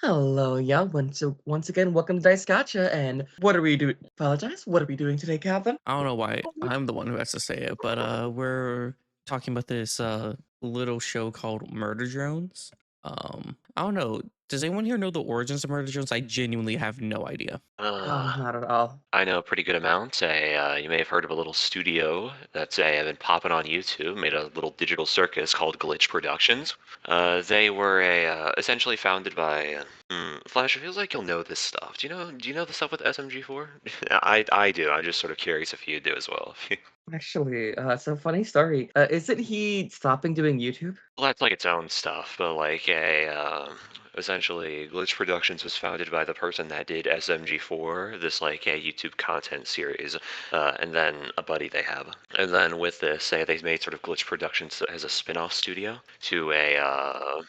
Hello, yeah. Once again, welcome to Dice Gotcha. And what are we doing? Apologize. What are we doing today, Calvin? I don't know why I'm the one who has to say it, but we're talking about this little show called Murder Drones. I don't know. Does anyone here know the origins of Murder Drones? I genuinely have no idea. Oh, Uh, not at all. I know a pretty good amount. You may have heard of a little studio that's been popping on YouTube, made a little digital circus called Glitch Productions. They were essentially founded by Flash. It feels like you'll know this stuff. Do you know the stuff with SMG4? I do. I'm just sort of curious if you do as well. Actually, so funny story. Isn't he stopping doing YouTube? Well, that's like its own stuff, but essentially, Glitch Productions was founded by the person that did SMG4, this like a YouTube content series, and then a buddy they have. And then with this, they made sort of Glitch Productions as a spin-off studio to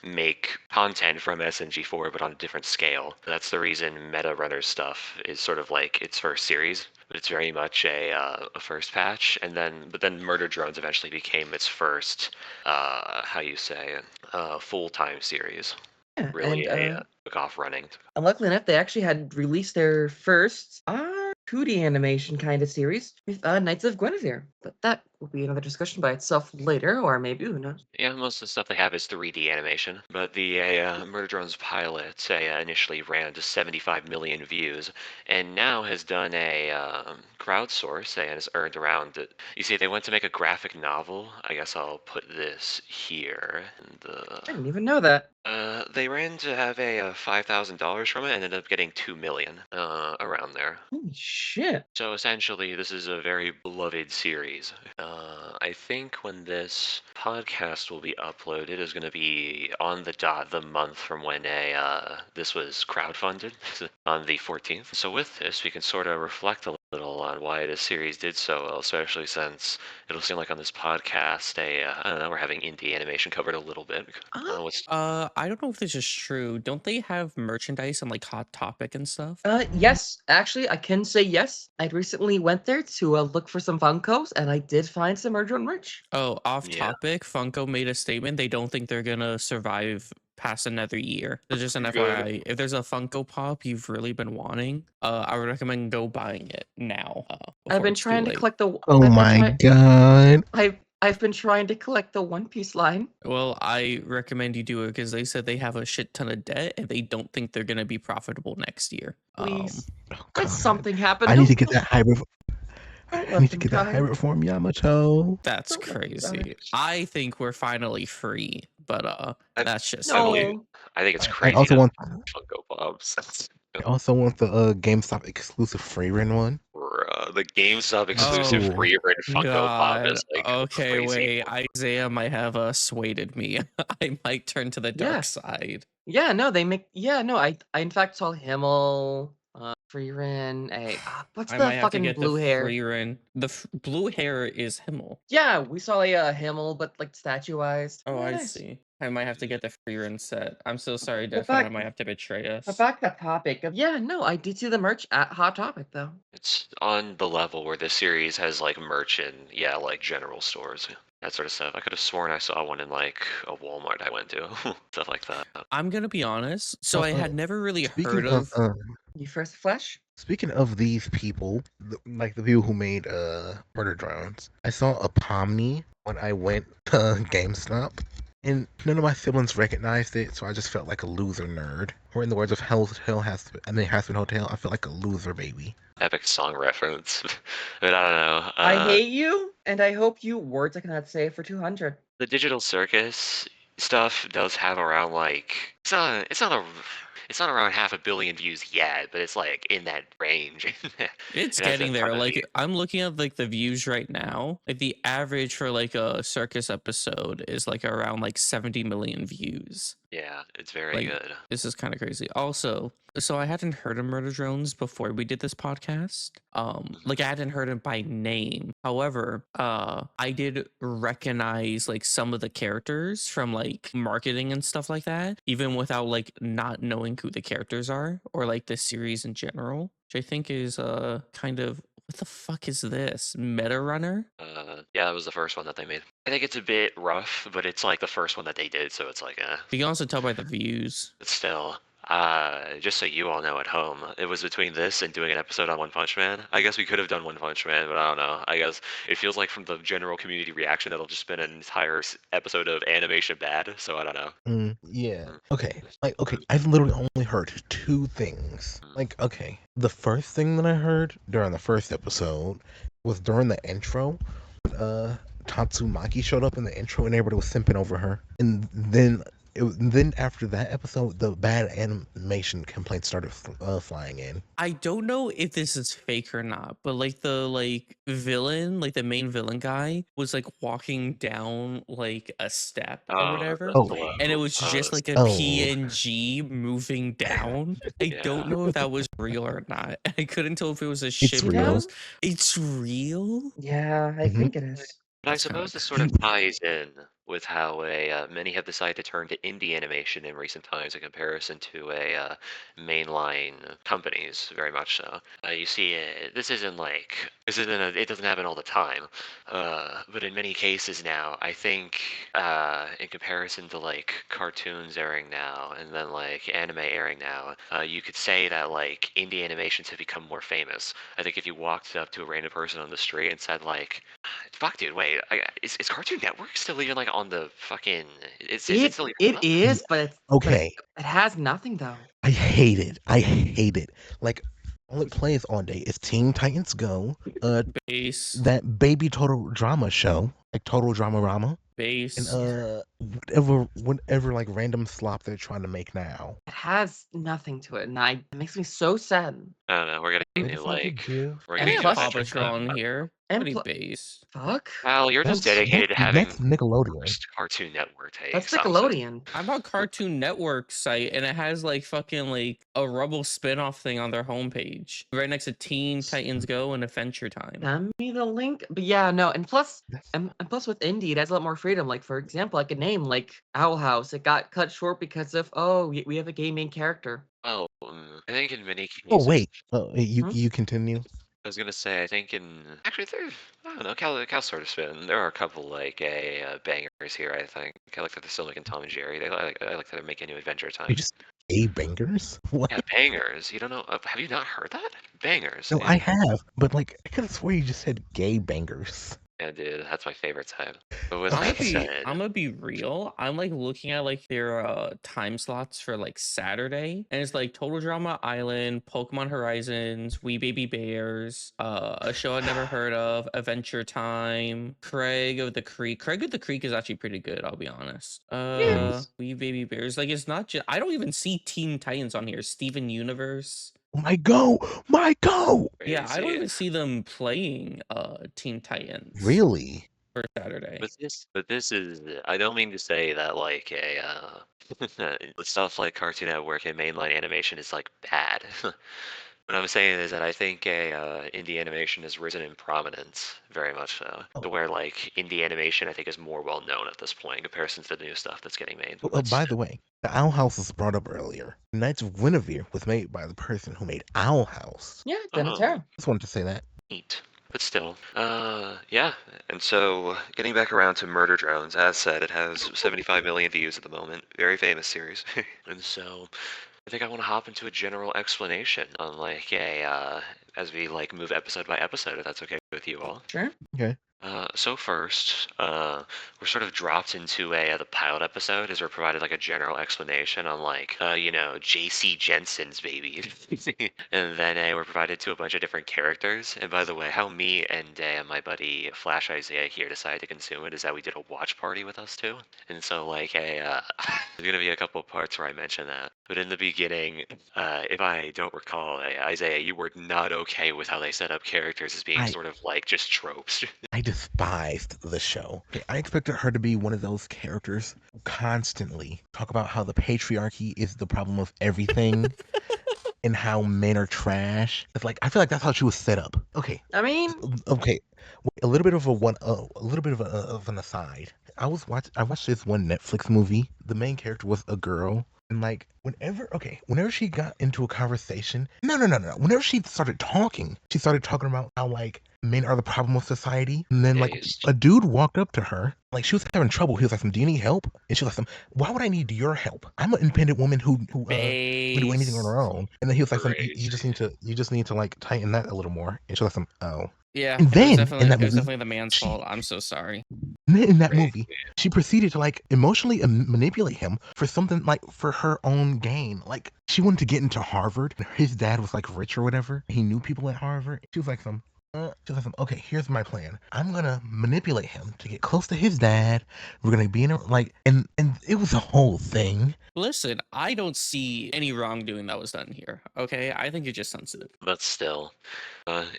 make content from SMG4, but on a different scale. That's the reason Meta Runner stuff is sort of like its first series. But it's very much a first patch, but then Murder Drones eventually became its first how you say full-time series. Yeah, Really and took off running. luckily enough, they actually had released their first 2D animation kind of series with Knights of Guinevere. But that will be another discussion by itself later, or maybe who knows. Yeah, most of the stuff they have is 3D animation, but the Murder Drones pilot initially ran to 75 million views, and now has done a crowdsource and has earned around. You see, they went to make a graphic novel. I guess I'll put this here. I didn't even know that. They ran to have a $5,000 from it and ended up getting 2 million around there. Holy shit. So essentially, this is a very beloved series. I think when this podcast will be uploaded is going to be on the dot the month from when this was crowdfunded on the 14th. So with this, we can sort of reflect a little on why this series did so well, especially since it'll seem like on this podcast, I don't know, we're having indie animation covered a little bit. Uh, What's I don't know if this is true. Don't they have merchandise and like Hot Topic and stuff? yes, actually, I can say yes. I recently went there to look for some Funkos, and I did find some Murder merch. Oh, off yeah, topic, Funko made a statement they don't think they're gonna survive past another year. So just an good. FYI, if there's a Funko Pop you've really been wanting, I would recommend go buying it now, I've before been it's too trying to late. collect the. Oh I've been my trying. god. I've been trying to collect the One Piece line. Well, I recommend you do it because they said they have a shit ton of debt and they don't think they're gonna be profitable next year. Please, Oh let god. something happen. I need to get that hybrid. Don't I let need to them get that die. hybrid form Yamato. That's Don't let them die. crazy. I think we're finally free, but I, that's just I me. believe. No. I think it's I crazy also to want Funko Pops. I also want the GameStop exclusive Freerun one. Bruh, the GameStop That's exclusive Oh cool. free rent Funko Pop God. is like Okay, crazy. wait. Isaiah might have swayed me. I might turn to the Yeah. dark side. Yeah. No. They make. Yeah. No. I in fact saw Himmel, Freerin. What's I the might have to fucking get the blue hair? free run. The blue hair is Himmel. Yeah, we saw a Himmel, but like statuized. Oh, Yeah, I nice. see. I might have to get the free run set. I'm so sorry, But DeadFun. I back, might have to betray but us. back to topic. Yeah, no, I did see the merch at Hot Topic though. It's on the level where this series has like merch in, yeah, like general stores, that sort of stuff. I could have sworn I saw one in like a Walmart I went to, stuff like that. I'm gonna be honest. So Uh, I uh, had never really speaking heard of of. You first Flash? speaking of these people, like the people who made Murder Drones, I saw a Pomni when I went to GameStop. And none of my siblings recognized it, so I just felt like a loser nerd. Or in the words of Hasbin Hotel, I felt like a loser baby. Epic song reference. But I don't know. I hate you, and I hope you words I cannot say for 200. The digital circus stuff does have around like it's not around 500 million views yet, but it's like in that range. It's It has a getting there. ton of Like views. I'm looking at like the views right now. Like the average for like a circus episode is like around like 70 million views. Yeah, it's very Like good. this is kind of crazy. Also, so I hadn't heard of Murder Drones before we did this podcast. Like I hadn't heard it by name. However, I did recognize like some of the characters from like marketing and stuff like that, even without like not knowing who the characters are or like the series in general, which I think is kind of what the fuck is this? Meta Runner? Yeah, that was the first one that they made. I think it's a bit rough, but it's like the first one that they did, so it's like, You can also tell by the views. but still, just so you all know at home, it was between this and doing an episode on One Punch Man. I guess we could have done One Punch Man, but I don't know. I guess it feels like from the general community reaction that'll just been an entire episode of animation bad. So I don't know. Yeah. Mm. Okay. Like, okay, I've literally only heard two things. Like, okay, the first thing that I heard during the first episode was during the intro. Tatsumaki showed up in the intro and everybody was simping over her, and then after that episode, the bad animation complaints started flying in. I don't know if this is fake or not, but like the villain, like the main villain guy was like walking down like a step or whatever. Oh. And it was just like a Oh. PNG moving down. I don't know if that was real or not. I couldn't tell if it was a shit real. post. It's real? Yeah, I think it is. But I That's kinda suppose this sort of ties in with how many have decided to turn to indie animation in recent times in comparison to mainline companies, very much so. You see, it doesn't happen all the time, but in many cases now, I think in comparison to like cartoons airing now and then like anime airing now, you could say that like indie animations have become more famous. I think if you walked up to a random person on the street and said like, "Fuck, dude, wait, is Cartoon Network still even like on the fucking? Is it still even It up?" is, but Okay. it has nothing though. I hate it. I hate it. Like, all it plays all day is Teen Titans Go, base. that baby Total Drama show, like Total Drama Rama, and Base. whatever like random slop they're trying to make now. It has nothing to it, and it makes me so sad. I don't know. We're gonna What need if I could give? we're And gonna Any need plus- Adventure publisher Time. on here? And Pretty pl- base. Fuck, Al, you're just dedicated to having That's Nickelodeon. worst Cartoon Network takes. that's I'm so- Nickelodeon. I'm on Cartoon Network site and it has like fucking like a Rebel spin-off thing on their homepage. Right next to Teen Titans Go and Adventure Time. Send me the link. But yeah, no, and plus That's- and plus with indie, it has a lot more freedom. Like for example, I could name like Owl House. It got cut short because of we have a gay main character. Oh, I think in many cases. Oh wait, you Hmm? you continue. I was gonna say, I think actually there, I don't know, Cal sort of spin. There are a couple like bangers here. I think I like that they're still making Tom and Jerry. I like that they're making new Adventure Time. You just A bangers? What? Yeah, bangers. You don't know? Have you not heard that? Bangers. No, dude. I have, but like I could have swore you just said gay bangers. Yeah, dude, that's my favorite type. But with Okay. that said, I'm gonna be real. I'm like looking at like their time slots for like Saturday, and it's like Total Drama Island, Pokemon Horizons, Wee Baby Bears, a show I've never heard of, Adventure Time, Craig of the Creek. Craig of the Creek is actually pretty good, I'll be honest. Wee Baby Bears. Like it's not just I don't even see Teen Titans on here. Steven Universe. My go! Yeah, I don't crazy. even see them playing Teen Titans Really? for Saturday. But this is. I don't mean to say that like stuff like Cartoon Network and mainline animation is like bad. What I'm saying is that I think indie animation has risen in prominence, very much so, to where like indie animation I think is more well known at this point in comparison to the new stuff that's getting made. By the way, the Owl House was brought up earlier. Knights of Guinevere was made by the person who made Owl House. Yeah, Oh. Donatello. Just wanted to say that. Neat. But still, yeah. And so, getting back around to Murder Drones, as said, it has 75 million views at the moment. Very famous series. And so, I think I want to hop into a general explanation on like as we like move episode by episode, if that's okay with you all. Sure. Okay. So first, we're sort of dropped into the pilot episode as we're provided like a general explanation on like J.C. Jensen's baby, and then we're provided to a bunch of different characters. And by the way, how me and my buddy Flash Isiah here decided to consume it is that we did a watch party with us too. And so like there's gonna be a couple parts where I mention that. But in the beginning, if I don't recall, Isiah, you were not okay with how they set up characters as being sort of like just tropes. I despised the show. Okay, I expected her to be one of those characters who constantly talk about how the patriarchy is the problem of everything and how men are trash. It's like I feel like that's how she was set up. Okay, I mean, okay, a little bit of of an aside. I watched this one Netflix movie. The main character was a girl. And like whenever she got into a conversation, no. Whenever she started talking about how like men are the problem with society. And then, Yeah, like, a dude walked up to her. Like, she was having trouble. He was like, do you need help? And she was like, why would I need your help? I'm an independent woman who can do anything on her Base. own. And then he was like, you just crazy. need to like tighten that a little more. And she was like, oh. Yeah, And then in that it was movie, definitely the man's she fault. I'm so sorry. in that Crazy. movie, she proceeded to like emotionally manipulate him for something like for her own gain. Like she wanted to get into Harvard. And his dad was like rich or whatever. He knew people at Harvard. She was like okay, here's my plan. I'm gonna manipulate him to get close to his dad. We're gonna be in a like, and it was a whole thing. Listen, I don't see any wrongdoing that was done here. Okay, I think you're just sensitive. But still,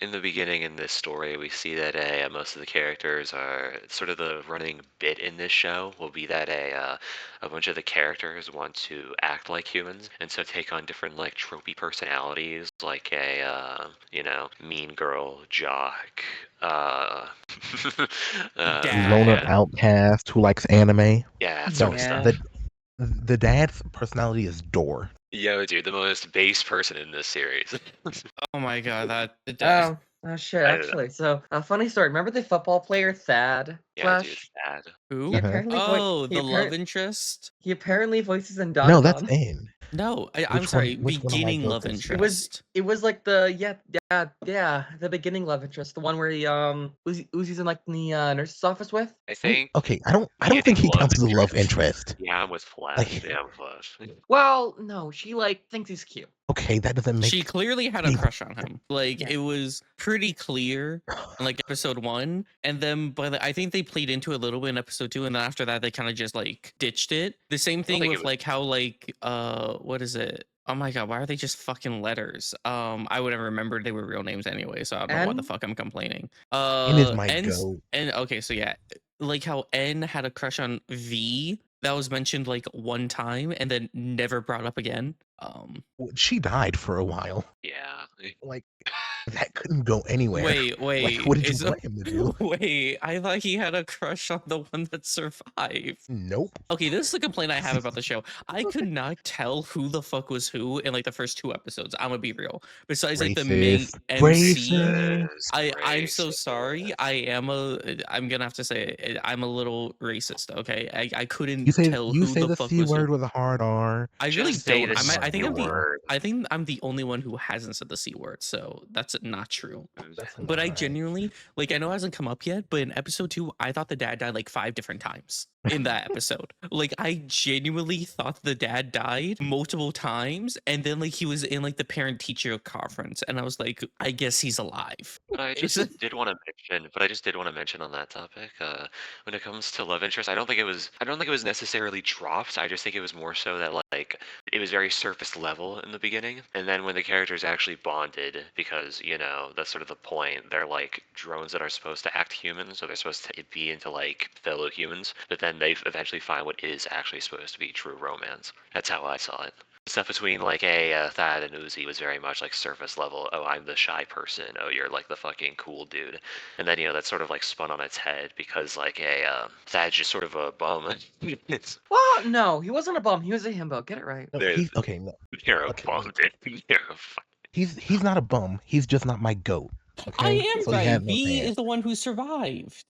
in the beginning in this story, we see that most of the characters are sort of the running bit in this show will be that a bunch of the characters want to act like humans and so take on different like tropey personalities, like a mean girl, jock, Loner Dad. outcast who likes anime. yeah, that So sort of Yeah. stuff. the dad's personality is Door. Yo, dude, the most base person in this series. Oh my god, that Oh shit! I don't know. Actually, so a funny story. Remember the football player Thad? Yeah, dude, Flash. sad. who? He apparently Oh, the love interest? he apparently voices in No, that's Dandan. N. No, I'm sorry. Which one of my Beginning love goats is she? interest. It was like the the beginning love interest, the one where he Uzi's in like the nurse's office with. I think Okay, I don't beginning think he love counts as a love interest. interest. Yeah, I'm with Flash. Like, Yeah, I'm with Flash. Well, no, she like thinks he's cute. okay, that doesn't make She clearly had a he- crush on him. Like Yeah. it was pretty clear in like episode 1, and then I think they played into it a little bit in episode 2, and then after that they kind of just like ditched it. The same thing think it with was- like how like what is it? Oh my god, why are they just fucking letters? I would have remembered they were real names anyway, so I don't know why the N? fuck I'm complaining. N is my N's- goat. and okay, so yeah, like how N had a crush on V that was mentioned like one time and then never brought up again. She died for a while. Yeah. Like that couldn't go anywhere. Wait, Like, what did you is want him to do? Wait, I thought he had a crush on the one that survived. Nope. Okay, this is the complaint I have about the show. I could not tell who the fuck was who in like the first 2 episodes. I'm gonna be real. Besides like the main Racist. MC. Racist. I'm so sorry. I'm gonna have to say it, I'm a little racist. Okay, I couldn't You say tell who the the fuck C was word who. with a hard R. I Just really say don't. the I think C word. I think I'm the only one who hasn't said the C word, so that's not true. That's But I not right. genuinely like I know it hasn't come up yet, but in episode 2, I thought the dad died like 5 different times in that episode. Like I genuinely thought the dad died multiple times, and then like he was in like the parent teacher conference, and I was like, I guess he's alive. But I It's just did want to mention on that topic. When it comes to love interest, I don't think it was necessarily dropped. I just think it was more so that like it was very surface level in the beginning, and then when the characters actually bonded, because that's sort of the point. They're like drones that are supposed to act human, so they're supposed to be into like fellow humans, but then they eventually find what is actually supposed to be true romance. That's how I saw it. Stuff between like Thad and Uzi was very much like surface level. Oh, I'm the shy person. Oh, you're like the fucking cool dude. And then that's sort of like spun on its head because like Thad's just sort of a bum. Well, no, he wasn't a bum. He was a himbo. Get it right. No, There's- no. You're a Okay. bum, dude. You're a fucking. He's not a bum. He's just not my goat. I Okay? am So he right. had no V chance. is the one who survived.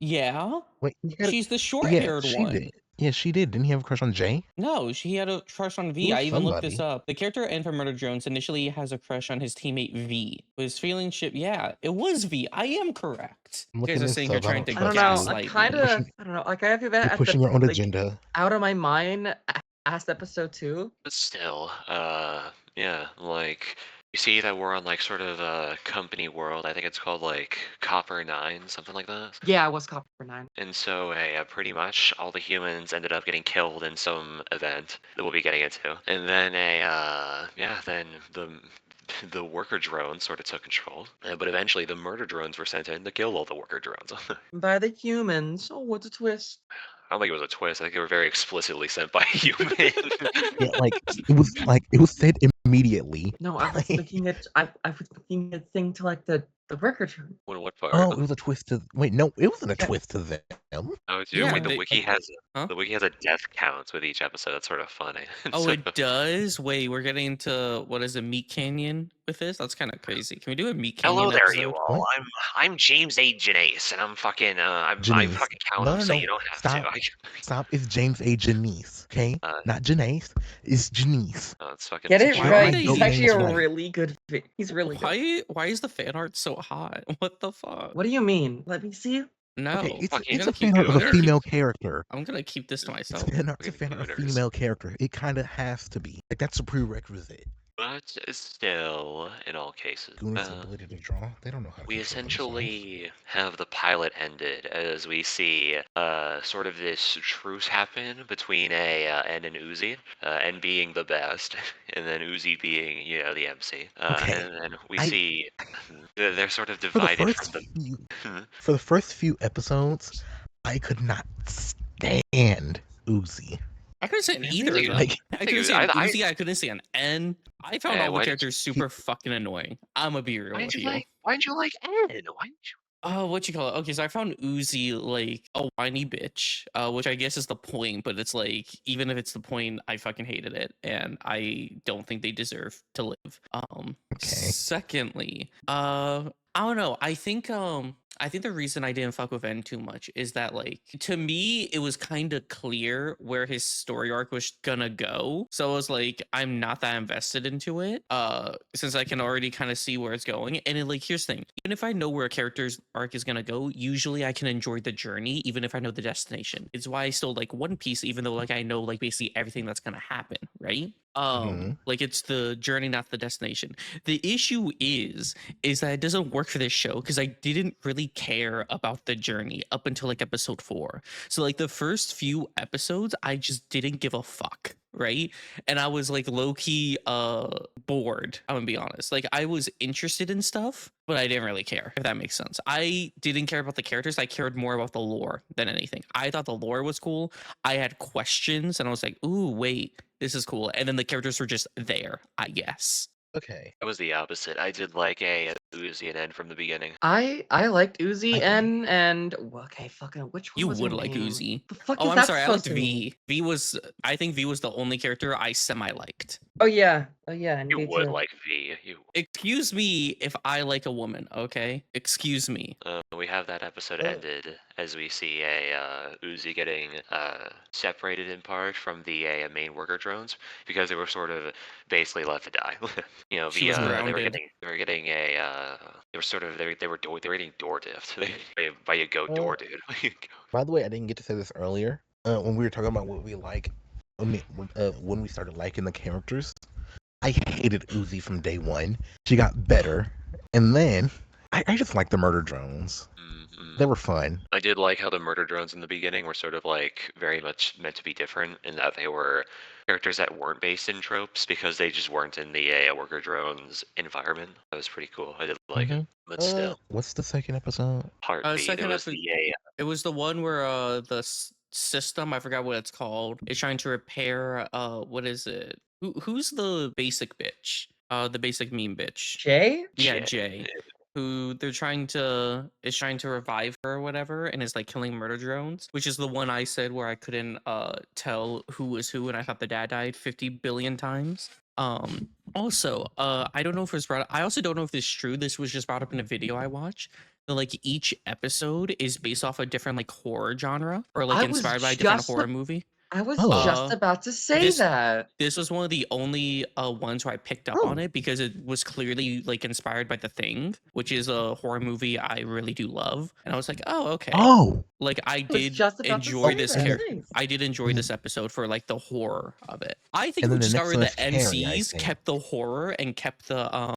Yeah, Wait, he had a- she's the short-haired she one. did. Yeah, she did. Didn't he have a crush on Jay? No, she had a crush on V. Who's I even looked this somebody? up. The character N from Murder Drones initially has a crush on his teammate V. His feeling ship, yeah, it was V. I am correct. I'm You guys looking are this saying you're up. I trying to don't I don't trust know. you. I gaslight kind me. of. I don't know. Like I have you You're at pushing the your own like, agenda. out of my mind. Past episode 2. But still, yeah, like you see that we're on like sort of a company world. I think it's called like Copper 9, something like that. Yeah, I was Copper 9. And so, pretty much all the humans ended up getting killed in some event that we'll be getting into. And then then the worker drones sort of took control. But eventually the murder drones were sent in to kill all the worker drones. By the humans. Oh, what's a twist? I don't think it was a twist. I think they were very explicitly sent by a human. Yeah, it was said immediately. No, I was Like, thinking it. I was thinking it thing to like the The worker drone. What part? Oh, it was a twist to. Wait, no, it wasn't a Yeah. twist to them. Oh, dude, Yeah, wait, the they- wiki has Huh? the wiki has a death count with each episode. That's sort of funny. Oh, So- it does? Wait, we're getting into what is a Meat Canyon with this? That's kind of crazy. Can we do a Meat Canyon Hello there, episode? you all. What? I'm James A. Janice, and I'm fucking I Janice. fucking count No, them no, so no. you don't have Stop. to. Stop. It's James A. Janice. Okay, Uh, not Janice. It's Janice. it's fucking. Get it's it Why right. would they He's use actually a right? really good. He's really good. Why is the fan art so hot? What the fuck? What do you mean? Let me see. No, Okay, it's fucking it's gonna a keep fan art of a doing it. female character. I'm gonna keep this to It's myself. a fan art of a female character. It kind of has to be. Like that's a prerequisite. But still, in all cases, Goonies' ability to draw. They don't know how to. we control themselves. essentially have the pilot ended as we see sort of this truce happen between N and Uzi, N being the best, and then Uzi being, you know, the MC. Okay. And then we I- see they're sort of For the divided first from few, the. for the first few episodes, I could not stand Uzi. I couldn't say an Really? either of them. Like, I couldn't say an I- Uzi, I couldn't say an N. I found Yeah, all the why did characters super fucking annoying. I'm gonna be real Why'd with you you. like? Why'd you like N? Why did you? Oh, what you call it? Okay, so I found Uzi like a whiny bitch, which I guess is the point, but it's like even if it's the point, I fucking hated it, and I don't think they deserve to live. Okay. Secondly, I don't know. I think the reason I didn't fuck with N too much is that like to me it was kind of clear where his story arc was gonna go. So I was like, I'm not that invested into it. Since I can already kind of see where it's going. And then, like, here's the thing: even if I know where a character's arc is gonna go, usually I can enjoy the journey, even if I know the destination. It's why I still like One Piece, even though like I know like basically everything that's gonna happen, right? Like it's the journey, not the destination. The issue is that it doesn't work for this show because I didn't really care about the journey up until like episode 4. So like the first few episodes, I just didn't give a fuck, right? And I was like low-key bored. I'm gonna be honest. Like I was interested in stuff, but I didn't really care, if that makes sense. I didn't care about the characters. I cared more about the lore than anything. I thought the lore was cool. I had questions and I was like, ooh, wait, this is cool. And then the characters were just there, I guess. Okay. It was the opposite. I did like Uzi and N from the beginning. I liked Uzi I- and okay, fucking which one You was would her like name? Uzi. The fuck Oh, is I'm that sorry. I supposed liked to mean? V. I think V was the only character I semi-liked. Oh yeah, and You me would too. like V. Excuse me if I like a woman, okay? Excuse me. We have that episode ended as we see Uzi getting separated in part from the main worker drones because they were sort of basically left to die. You know, She was they were grounded. getting they were getting door diffed by a goat door dude. By the way, I didn't get to say this earlier. When we were talking about what we like, when we started liking the characters, I hated Uzi from day one. She got better, and then I just liked the murder drones. They were fun. I did like how the murder drones in the beginning were sort of like very much meant to be different in that they were characters that weren't based in tropes because they just weren't in the worker drones environment. That was pretty cool. I did like it, but still, What's the second episode? Heartbeat. second It was epi- the It was the one where system, I forgot what it's called, is trying to repair what is it? Who's the basic bitch? The basic meme bitch. Jay? Yeah, Jay. Who is trying to revive her or whatever, and is like killing murder drones, which is the one I said where I couldn't tell who was who, and I thought the dad died 50 billion times. Also, I don't know if it's brought up. I also don't know if this is true. This was just brought up in a video I watched. That, like, each episode is based off a different like horror genre or like I was inspired by a different just horror movie. I was Oh. just about to say this- that. This was one of the only ones where I picked up on it because it was clearly like inspired by The Thing, which is a horror movie I really do love. And I was like, oh, okay. Oh, Like I was did just about to enjoy say this that, character. thanks. I did enjoy this episode for like the horror of it. I think And we then just the got next rid of the one is Carrie, I MCs, think. kept the horror, and kept the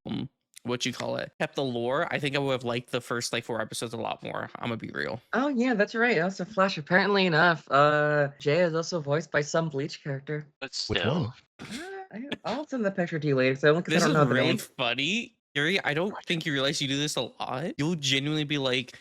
kept the lore. I think I would have liked the first like 4 episodes a lot more. I'm gonna be real. Oh yeah, that's right. Also, Flash. Apparently enough, Jay is also voiced by some Bleach character. but which still. one? I'll send the picture to you later. So This I is don't know the really name. funny. Yuri, I don't think you realize you do this a lot. You'll genuinely be like,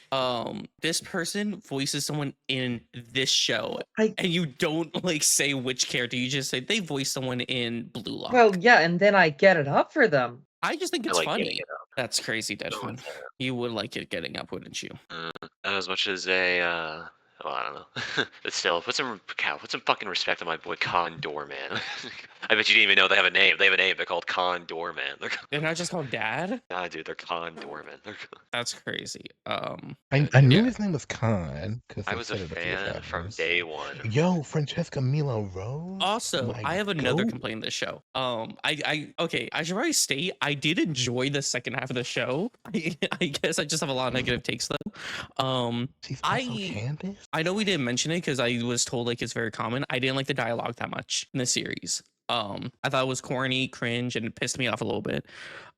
this person voices someone in this show. And you don't like say which character. You just say they voice someone in Blue Lock. Well, yeah, and then I get it up for them. I just think I it's like getting funny. it up. That's crazy, DeadFun. You would like it getting up, wouldn't you? As much as well, I don't know. But still, put some fucking respect on my boy Condor Man. I bet you didn't even know they have a name. They have a name. They're called Condor Man. They're not just called Dad? Nah, dude, they're Condor Man. That's crazy. I knew Yeah. his name was Khan because I they was a said it a few fan from times. day one. Yo, Francesca Milo Rose. Also, my I have another goat. complaint in this show. Okay, I should probably state I did enjoy the second half of the show. I guess I just have a lot of negative takes though. She's also I Candace. I know we didn't mention it because I was told like it's very common. I didn't like the dialogue that much in the series. I thought it was corny, cringe, and it pissed me off a little bit.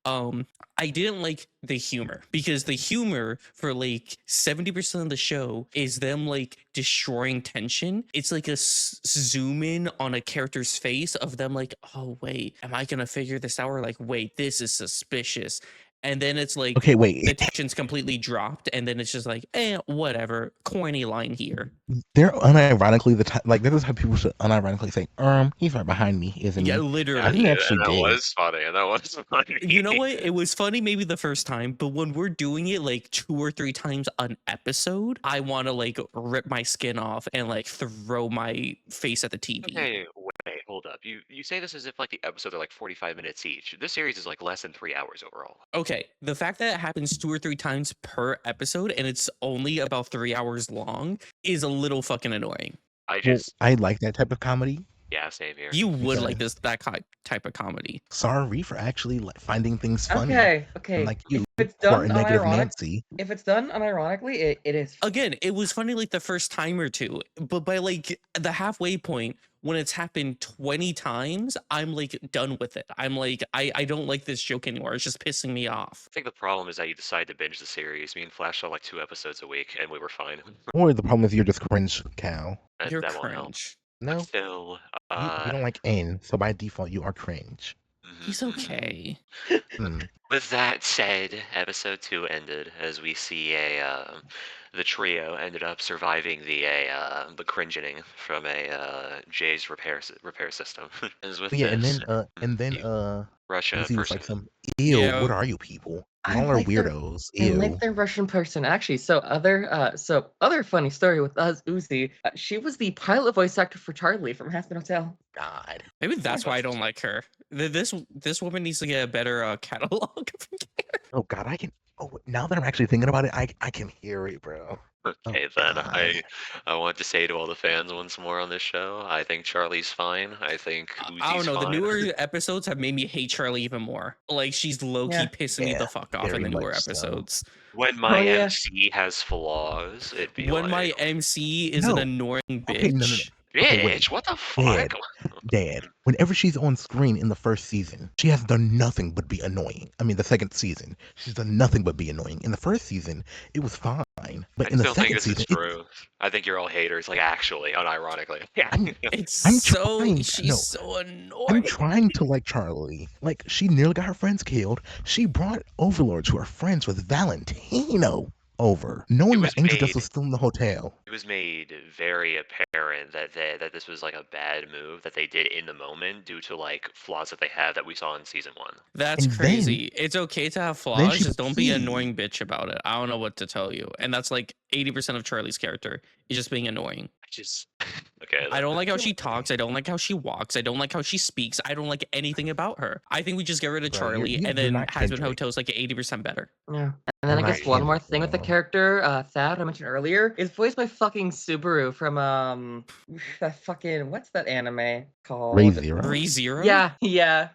I didn't like the humor because the humor for like 70% of the show is them like destroying tension. It's like a zoom in on a character's face of them like, oh wait, am I gonna figure this out? Or like, wait, this is suspicious. And then it's like Okay, wait. the tension's completely dropped, and then it's just like, whatever, corny line here. They're unironically the type, like they're the type of people should unironically say, he's right behind me, isn't Yeah, he? literally. I think they actually and that did. was funny. And that was funny. You know what? It was funny maybe the first time, but when we're doing it like 2 or 3 times an episode, I want to like rip my skin off and like throw my face at the TV. Okay, wait, hold up. You say this as if like the episodes are like 45 minutes each. This series is like less than 3 hours overall. Okay, the fact that it happens 2 or 3 times per episode and it's only about 3 hours long is a little fucking annoying. I like that type of comedy. Yeah, same here. You would like Because- that type of comedy. Sorry for actually like finding things funny. Okay. Like you, If it's who are done a negative unironic- Nancy. If it's done unironically, it is. Again, it was funny like the first time or two, but by like the halfway point, when it's happened 20 times, I'm like done with it. I'm like, I don't like this joke anymore. It's just pissing me off. I think the problem is that you decide to binge the series. Me and Flash saw like 2 episodes a week, and we were fine. Or the problem is you're just cringe cow. And You're that won't help. cringe. No, But still, you don't like N, so by default you are cringe. He's okay. With that said, episode 2 ended as we see the trio ended up surviving the cringening from Jay's repair system. As with Yeah, this, and then Russia Lucy was person. like some ew. Yeah. What are you people? I Y'all are like the- weirdos. I Ew. like the Russian person actually. So other funny story with us, Uzi. She was the pilot voice actor for Charlie from Hazbin Hotel. God. Maybe that's why I don't like her. This woman needs to get a better catalog. Oh God, I can. Oh, now that I'm actually thinking about it, I can hear it, bro. Okay, then I want to say to all the fans once more on this show, I think Charlie's fine. I think Uzi's I don't know. The fine. newer episodes have made me hate Charlie even more. Like she's low key Yeah. pissing me Yeah, the fuck off in very the newer much so. episodes. When my Oh, yeah. MC has flaws, it'd be When my like, MC is an No. annoying bitch. Okay, no. Okay, wait. bitch, what the fuck? Dad, whenever she's on screen in the first season, she has done nothing but be annoying. I mean, the second season, she's done nothing but be annoying. In the first season, it was fine, but I in the still think second this season, is true. I think you're all haters, like actually, unironically. Yeah. It's I'm so trying- she's no. so I'm annoying. trying to like Charlie. Like, she nearly got her friends killed. She brought Overlords who are friends with Valentino over, knowing was that Angel Dust made- was still in the hotel. It was made very apparent that that this was like a bad move that they did in the moment due to like flaws that they had that we saw in season 1. That's And then- crazy. It's okay to have flaws, she just don't be an peed. annoying bitch about it. I don't know what to tell you. And that's like 80% of Charlie's character is just being annoying. I just okay. I don't like how she talks. I don't like how she walks. I don't like how she speaks. I don't like anything about her. I think we just get rid of Bro, you're- Charlie, you're and then not Hazbin Kendrick. Hotel's like 80% better. Yeah. And then I guess Right, one yeah, more thing with the bro. character, Thad, I mentioned earlier, is voiced by fucking Subaru from that fucking what's that anime called? Ray Zero. ReZero? Yeah,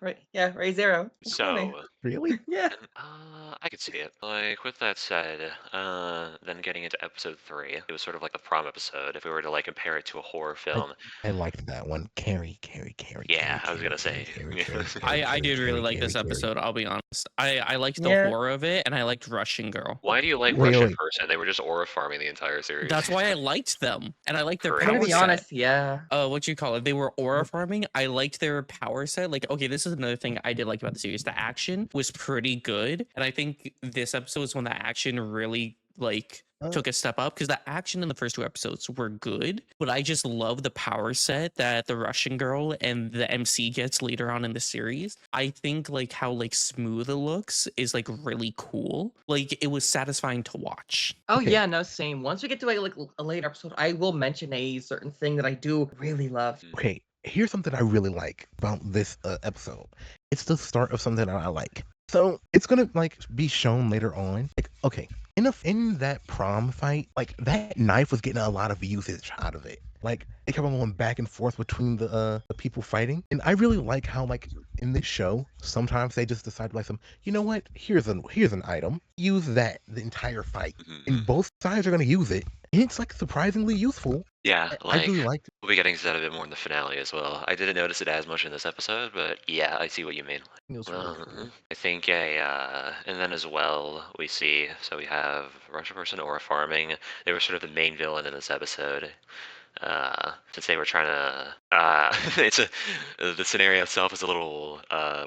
Ray Zero. It's funny. So Really? Yeah. I could see it. Like with that said, then getting into episode 3, it was sort of like the prom episode. If we were to like compare it to a horror film, I liked that one. Carrie. Yeah, I was gonna say. I did really like this episode, I'll be honest. I liked the Yeah. horror of it, and I liked Russian Girl. Why do you like Wait, Russian wait. person? They were just aura farming the entire series. That's why I liked them, and I liked their Correct. I'm power gonna be set. honest, yeah. What you call it? They were aura farming. I liked their power set. Like, okay, this is another thing I did like about the series. The action was pretty good, and I think this episode is when the action really like took a step up because the action in the first 2 episodes were good, but I just love the power set that the Russian girl and the MC gets later on in the series. I think like how like smooth it looks is like really cool. Like it was satisfying to watch. Oh Okay. yeah, no, same. Once we get to a later episode, I will mention a certain thing that I do really love. Okay, here's something I really like about this episode. It's the start of something that I like. So it's gonna like be shown later on. Like, okay, in that prom fight, like that knife was getting a lot of usage out of it. Like it kept on going back and forth between the people fighting, and I really like how like in this show sometimes they just decide like you know what, here's an item, use that the entire fight, and both sides are gonna use it, and it's like surprisingly useful. Yeah, I really liked it. we'll be getting to that a bit more in the finale as well. I didn't notice it as much in this episode, but yeah, I see what you mean. It was really cool. I think and then as well, we see, so we have Russian person Aura farming. They were sort of the main villain in this episode. Since they were trying to, the scenario itself is a little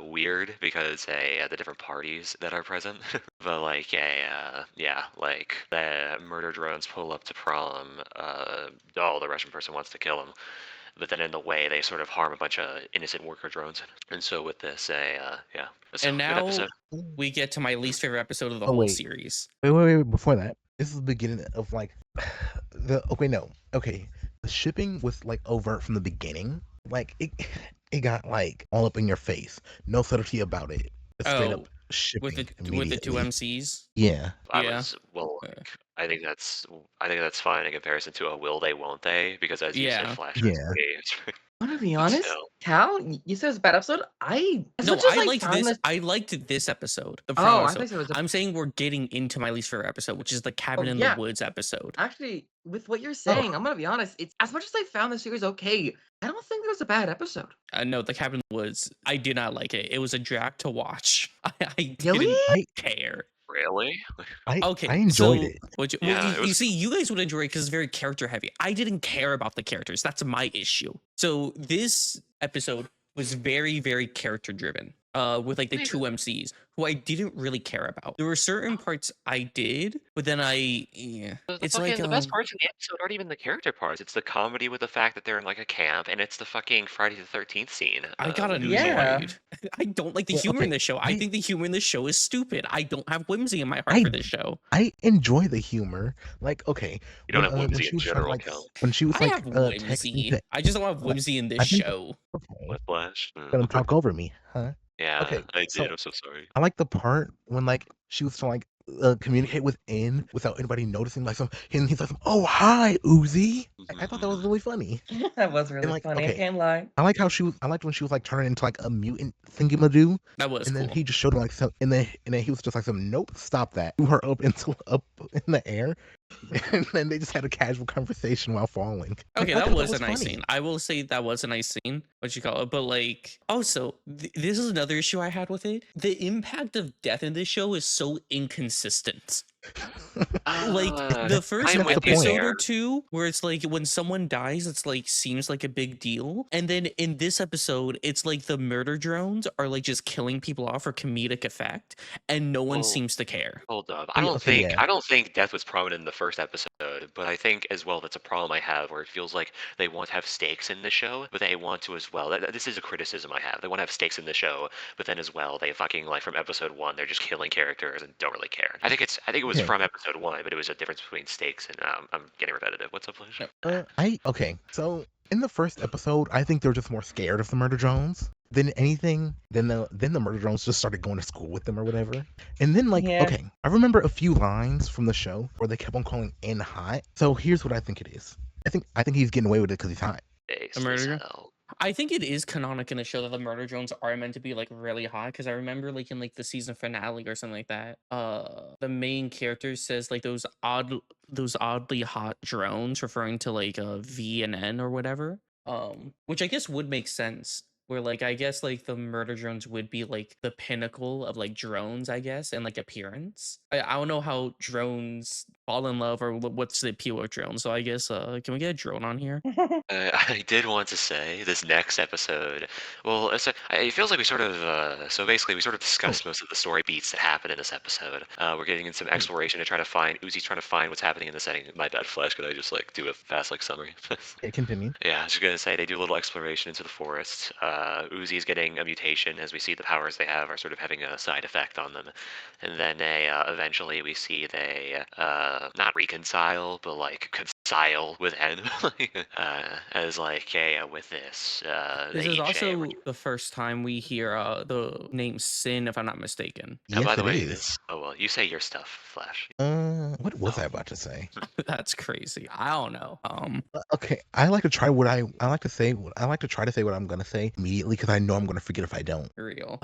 weird because the different parties that are present. But like yeah, like the murder drones pull up to prom. The Russian person wants to kill him, but then in the way they sort of harm a bunch of innocent worker drones. And so with this, yeah, it's a And good now episode. we get to my least favorite episode of the Oh, whole wait. series. Wait, before that, this is the beginning of like the shipping was like overt from the beginning. Like it got like all up in your face, no subtlety about it. Just straight up shipping with the immediately. two MCs. Yeah. Yeah. I think that's fine in comparison to a will they won't they, because as you said, Yeah. Flash. Yeah. I'm gonna be honest, So- Cal, you said it was a bad episode. As No, much as I liked found this. I liked this episode. The Oh, prom I episode. thought it was a I'm saying we're getting into my least favorite episode, which is the cabin in yeah. the woods episode. Actually, with what you're saying, I'm gonna be honest. It's as much as I found the series okay, I don't think it was a bad episode. No, the cabin in the woods. I did not like it. It was a drag to watch. I Really? didn't care. Really? Okay, I enjoyed so it. Well, Yeah, it you was- see, you guys would enjoy it because it's very character heavy. I didn't care about the characters. That's my issue. So this episode was very, very character driven. With like the two MCs who I didn't really care about. There were certain parts I did, but then it's like the best parts in the episode aren't even the character parts. It's the comedy with the fact that they're in like a camp, and it's the fucking Friday the 13th scene. I got with annoyed. Uzi. Yeah. I don't like the Well, humor in okay, this show. I I- think the humor in this show is stupid. I don't have whimsy in my heart for this show. I enjoy the humor. Like, okay, You don't have when whimsy she in was trying to, general, like, Cal. when she was I like have texting whimsy. to, I just don't have whimsy in I this think- show. okay, With Flash. gonna talk over me, huh? Yeah, Okay, I did. so- I'm so sorry. I like the part when like she was trying to like communicate with N without anybody noticing. Like and he's like, "Oh hi, Uzi." I thought that was really funny. That was really like, funny. I okay. can't lie. I like how I liked when she was like turning into like a mutant thingamadoo, That was and then cool. he just showed her like some, and then he was just like nope, stop that. Threw her up in the air, and then they just had a casual conversation while falling. Okay, I that thought was a nice funny. scene. I will say that was a nice scene. What you call it? But like, also, this is another issue I had with it. The impact of death in this show is so inconsistent. Like the first I'm with you episode there. or two, where it's like when someone dies, it's like seems like a big deal, and then in this episode, it's like the murder drones are like just killing people off for comedic effect, and no one Well, seems to care. Hold up. Yeah, okay, yeah. I don't think death was prominent in the first episode, but I think as well that's a problem I have where it feels like they want to have stakes in the show, but they want to as well. This is a criticism I have. They want to have stakes in the show, but then as well they fucking like from episode 1 they're just killing characters and don't really care. I think it was Okay. from episode 1, but it was a difference between stakes and I'm getting repetitive. What's up, Flash? Okay. So in the first episode, I think they were just more scared of the murder drones than anything. Then the murder drones just started going to school with them or whatever. And then Yeah. okay, I remember a few lines from the show where they kept on calling N hot. So here's what I think it is. I think he's getting away with it because he's hot. Stakes A murder as drone? hell. I think it is canonic in the show that the murder drones are meant to be like really hot because I remember like in like the season finale or something like that. The main character says like those oddly hot drones, referring to like V and N or whatever. Which I guess would make sense where like I guess like the murder drones would be like the pinnacle of like drones, I guess, and like appearance. I don't know how drones fall in love or what's the appeal of drones. So I guess can we get a drone on here? I did want to say this next episode. Well, it feels like we sort of. So basically, we sort of discussed most of the story beats that happen in this episode. We're getting in some exploration to try to find. Uzi's trying to find what's happening in the setting. My bad, Flash. Could I just like do a fast like summary? Okay, continue. Yeah, I was just gonna say they do a little exploration into the forest. Uzi is getting a mutation as we see the powers they have are sort of having a side effect on them, and then they eventually we see they not reconcile but like reconcile with N as like with this. This They is each also the first time we hear the name Sin, if I'm not mistaken. Oh, by Yes, the it way, is. oh well, you say your stuff, Flash. What was Oh. I about to say? That's crazy. I don't know. Okay, I like to try what I like to say. I like to try to say what I'm gonna say immediately because I know I'm gonna forget if I don't. Real.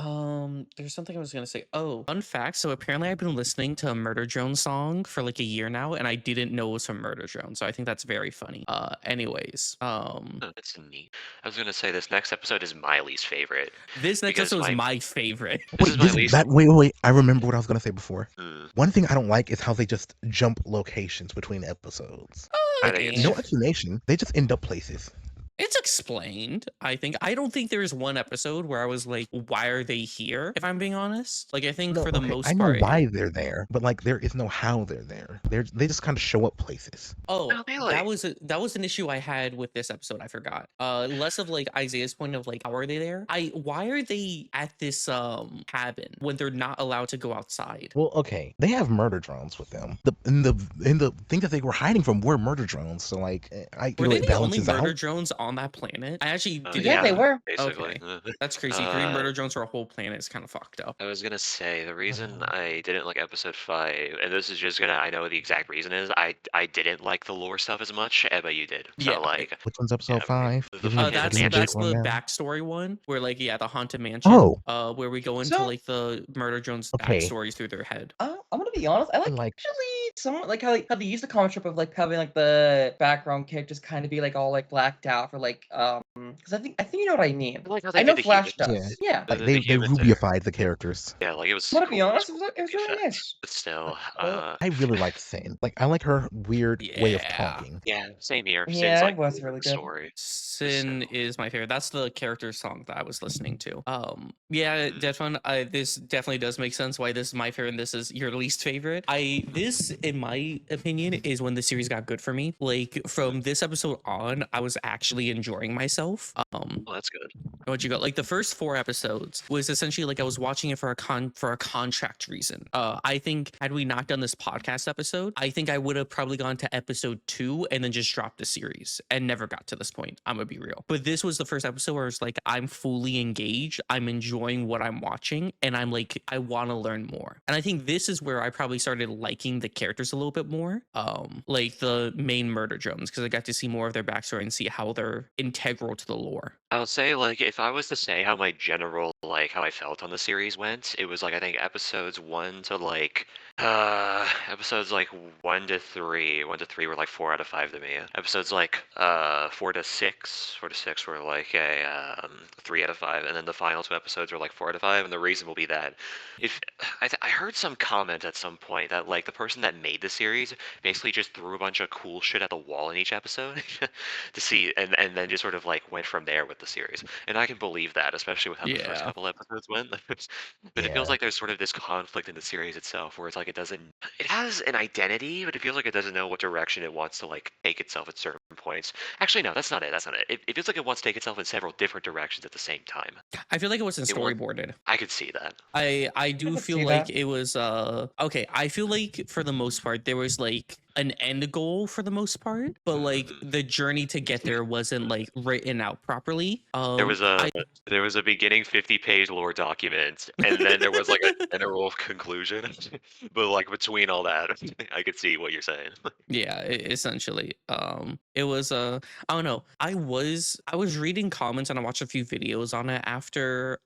There's something I was gonna say. Oh, fun fact. So apparently I've been listening to a Murder Drone song for like a year now, and I didn't know it was from Murder Drone. So I think that's very funny. Anyways, Oh, that's neat. I was gonna say this next episode is my least favorite. this next Because episode is my- my favorite. This is my least. Wait. I remember what I was gonna say before. Hmm. One thing I don't like is how they just jump locations between episodes. I think it's- No explanation. They just end up places. It's explained, I think. I don't think there's one episode where I was like, why are they here? If I'm being honest. Like I think No, for the okay, most I know part. why they're there, but like there is no how they're there. They just kind of show up places. Oh, No, they, like- that was an issue I had with this episode. I forgot. Less of like Isaiah's point of like, how are they there? Why are they at this cabin when they're not allowed to go outside? Well, okay, they have murder drones with them. The thing that they were hiding from were murder drones. So like, Were they it the only balances murder out. drones on that planet? I actually didn't. Yeah, they were. Basically. That's crazy. Green murder drones for a whole planet is kind of fucked up. I was gonna say the reason Uh. I didn't like episode 5, and this is just gonna I know the exact reason is I didn't like the lore stuff as much, but you did. So Yeah, like Which one's episode Yeah, 5? the Give me- fucking give that's me a mansion. that's break the on that. backstory one where like yeah the haunted mansion. Oh. Where we go into So- like the murder drones Okay. backstories through their head. I'm gonna be honest. I like actually somewhat like how they use the comic strip of like having like the background characters kind of be like all like blacked out for like because I think you know what I mean. I like how they I know did the Flash humans. does. Yeah. Like The they humans are- rubyified the characters. Yeah, like it was. I'm gonna be cool. honest. It was the really effects, nice. But still, I really like Sin. Like I like her weird way of Yeah. talking. yeah, same here. Since, Yeah, it like, was really good. story. Sin So- is my favorite. That's the character song that I was listening to. Yeah, DeadFun. This definitely does make sense why this is my favorite and this is your least favorite. This, in my opinion, is when the series got good for me. Like from this episode on, I was actually enjoying myself. Well, that's good. What you got? Like the first 4 episodes was essentially like I was watching it for a contract reason. I think had we not done this podcast episode, I think I would have probably gone to episode 2 and then just dropped the series and never got to this point. I'm gonna be real. But this was the first episode where it's like I'm fully engaged. I'm enjoying what I'm watching, and I'm like I want to learn more. And I think this is where I probably started liking the characters a little bit more. Like the main murder drones because I got to see more of their backstory and see how they're integral to the lore. I would say, like, if I was to say how my general, like, how I felt on the series went, it was like I think episodes 1 to like episodes like 1 to 3 were like 4 out of 5 to me. Episodes like 4 to 6 were like a 3 out of 5, and then the final 2 episodes were like 4 out of 5. And the reason will be that if I heard some comment at some point that like the person that made the series basically just threw a bunch of cool shit at the wall in each episode to see, and then just sort of like went from there with the series. And I can believe that, especially with how the first Yeah. couple episodes went. But it feels like there's sort of this conflict in the series itself where it's like it has an identity, but it feels like it doesn't know what direction it wants to like take itself at certain points. Actually, no, that's not it. It feels like it wants to take itself in several different directions at the same time. I feel like it wasn't It wa- storyboarded. I could see that. I do could feel see like that. it was okay. I feel like for the most part there was like an end goal for the most part, but like the journey to get there wasn't like written out properly. There was a beginning 50-page lore document, and then there was like a general conclusion. But like between all that, I could see what you're saying. yeah, essentially. It was I don't know. I was reading comments and I watched a few videos on it after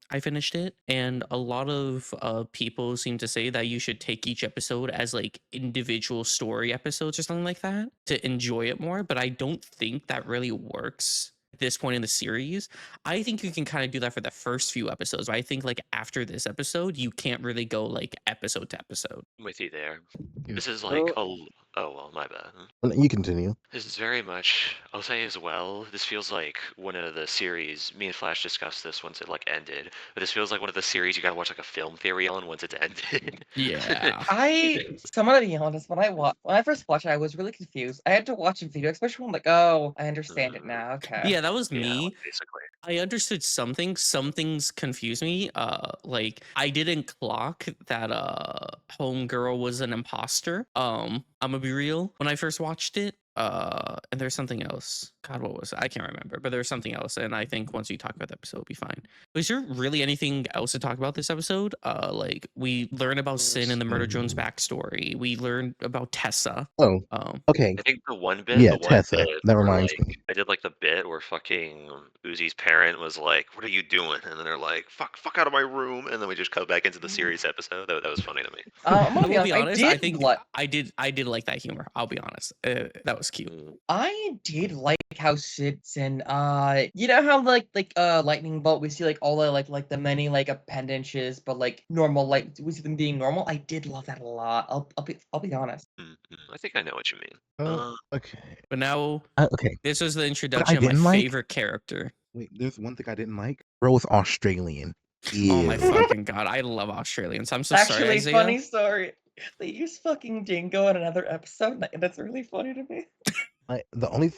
I finished it, and a lot of people seem to say that you should take each episode as like individual story episodes or something like that to enjoy it more. But I don't think that really works this point in the series. I think you can kind of do that for the first few episodes. But I think like after this episode, you can't really go like episode to episode. I'm with you there. Yeah. This is Well, like oh well, my bad. you continue. This is very much, I'll say as well, this feels like one of the series, me and Flash discussed this once it like ended, but this feels like one of the series you gotta watch like a film theory on once it's ended. Yeah. So I'm gonna be honest. When I first watched it, I was really confused. I had to watch a video explanation. I'm like, oh, I understand it now. Okay. Yeah, that was Yeah, me. basically. I understood something. Some things confused me. Like I didn't clock that Homegirl was an imposter. I'm gonna be real. When I first watched it, and there's something else. God, what was it? I can't remember, but there's something else. And I think once we talk about the episode, it'll be fine. Was there really anything else to talk about this episode? Like we learn about Sin and the Murder Drone's backstory. We learned about Tessa. Oh, okay. I think the one bit, Yeah, Tessa. That where, reminds like, me. I did like the bit where fucking Uzi's parent was like, "What are you doing?" And then they're like, "Fuck out of my room!" And then we just cut back into the series episode. That was funny to me. I'm gonna I will be be honest. honest. I think I did like that humor. I'll be honest. That was cute. I did like how Sin, you know how like lightning bolt, we see like all the like the many like appendages, but like normal, like we see them being normal. I did love that a lot. I'll be honest. I think I know what you mean. Okay. But now, Okay. this was the introduction of my didn't like- favorite character. Wait, there's one thing I didn't like. Bro was Australian. Oh my Ew. fucking god, I love Australians. I'm so sorry, Actually, Isiah. funny story. They use fucking dingo in another episode, and that's really funny to me. The only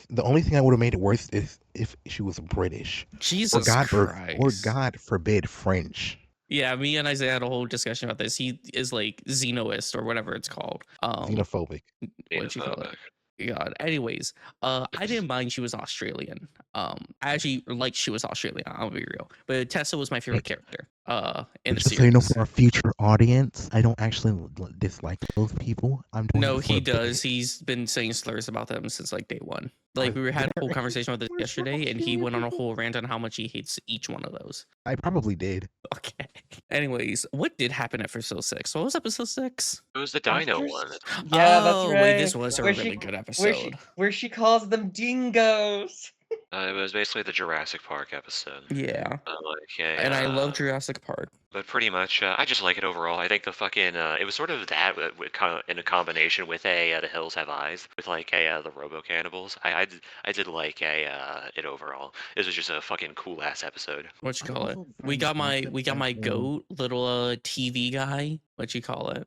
thing that would have made it worse is if she was British. Jesus Christ. Or God forbid French. Yeah, me and Isiah had a whole discussion about this. He is like xenoist or whatever it's called. Xenophobic. What'd you call it? God. Anyways, I didn't mind she was Australian. I actually liked she was Australian. I'll be real. But Tessa was my favorite character. In the Just so you know, series. for our future audience, I don't actually dislike those people. I'm doing No, it for he a bit. does. He's been saying slurs about them since like day one. Like we had a whole conversation about this Where's yesterday, and he Australian went on a people? whole rant on how much he hates each one of those. I probably did. Okay. Anyways, what did happen at episode 6? What was episode 6? It was the Dino After- one. Yeah, that's Oh, right. wait, this was a Where really she- good Where episode. she calls them dingoes. It was basically the Jurassic Park episode. Yeah. And I love Jurassic Park. But pretty much, I just like it overall. I think the fucking it was sort of that in a combination with the Hills Have Eyes, with like the Robo Cannibals. I did like it overall. This was just a fucking cool ass episode. What you I call it? also We find got the my concept that, goat little TV guy. What you call it?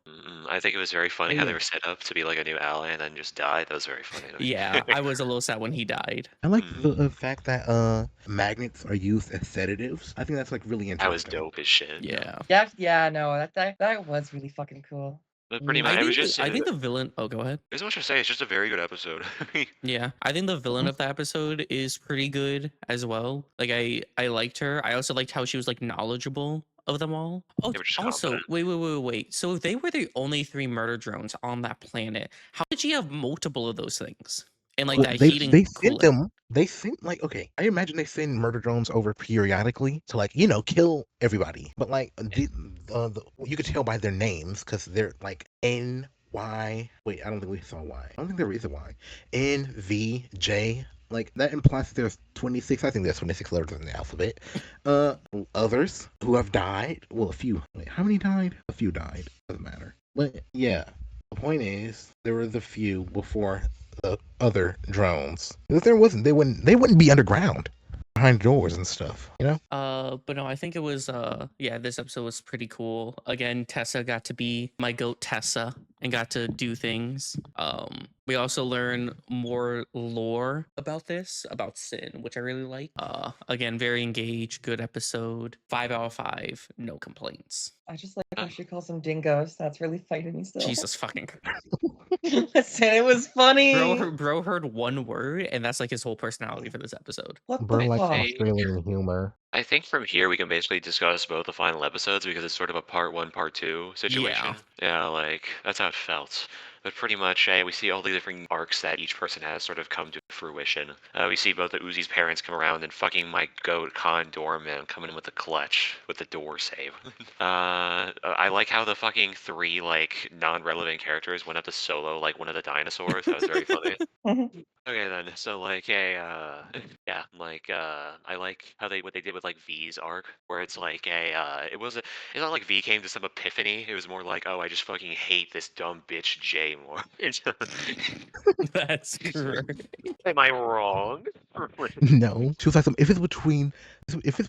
I think it was very funny how they yeah. were set up to be like a new ally and then just died. That was very funny to me. Yeah, I was a little sad when he died. I like the fact that magnets are used as sedatives. I think that's like really That was interesting. dope as shit. Yeah. No, that was really fucking cool. But pretty much, it was just. I think the villain. Oh, go ahead. There's much to say. It's just a very good episode. Yeah, I think the villain of the episode is pretty good as well. Like I liked her. I also liked how she was like knowledgeable of them all. Oh, They were just also, confident. wait. So if they were the only 3 murder drones on that planet, how did she have multiple of those things? And like that heating they cooling? sent them. They sent like okay. I imagine they send murder drones over periodically to like kill everybody. But like you could tell by their names because they're like NY. Wait, I don't think we saw Y. I don't think there is a Y. NVJ. Like that implies that there's 26. I think there's 26 letters in the alphabet. Others who have died. Well, a few. Wait, how many died? A few died. Doesn't matter. But yeah, the point is there were the few before the other drones. If there wasn't, they wouldn't be underground behind doors and stuff. But no, I think it was this episode was pretty cool. Again, Tessa got to be my goat Tessa and got to do things. We also learn more lore about Sin, which I really like. Again, very engaged, good episode. 5 out of 5, no complaints. I just like how she calls them dingoes. That's really fighting to me still. Jesus fucking Christ. Listen, it was funny. Bro heard one word, and that's like his whole personality for this episode. What Bro the likes fuck? Australian humor. I think from here we can basically discuss both the final episodes because it's sort of a part 1, part 2 situation. Yeah. Yeah, like that's how it felt. But pretty much, we see all the different arcs that each person has sort of come to fruition. We see both the Uzi's parents come around and fucking my goat Con Doorman coming in with the clutch with the door save. I like how the fucking 3 like non-relevant characters went up to solo like one of the dinosaurs. That was very funny. Okay then, so like yeah, like I like how what they did with like V's arc, where it's like it's not like V came to some epiphany. It was more like, oh, I just fucking hate this dumb bitch J more. That's correct. Am I wrong? No, she was like, if it's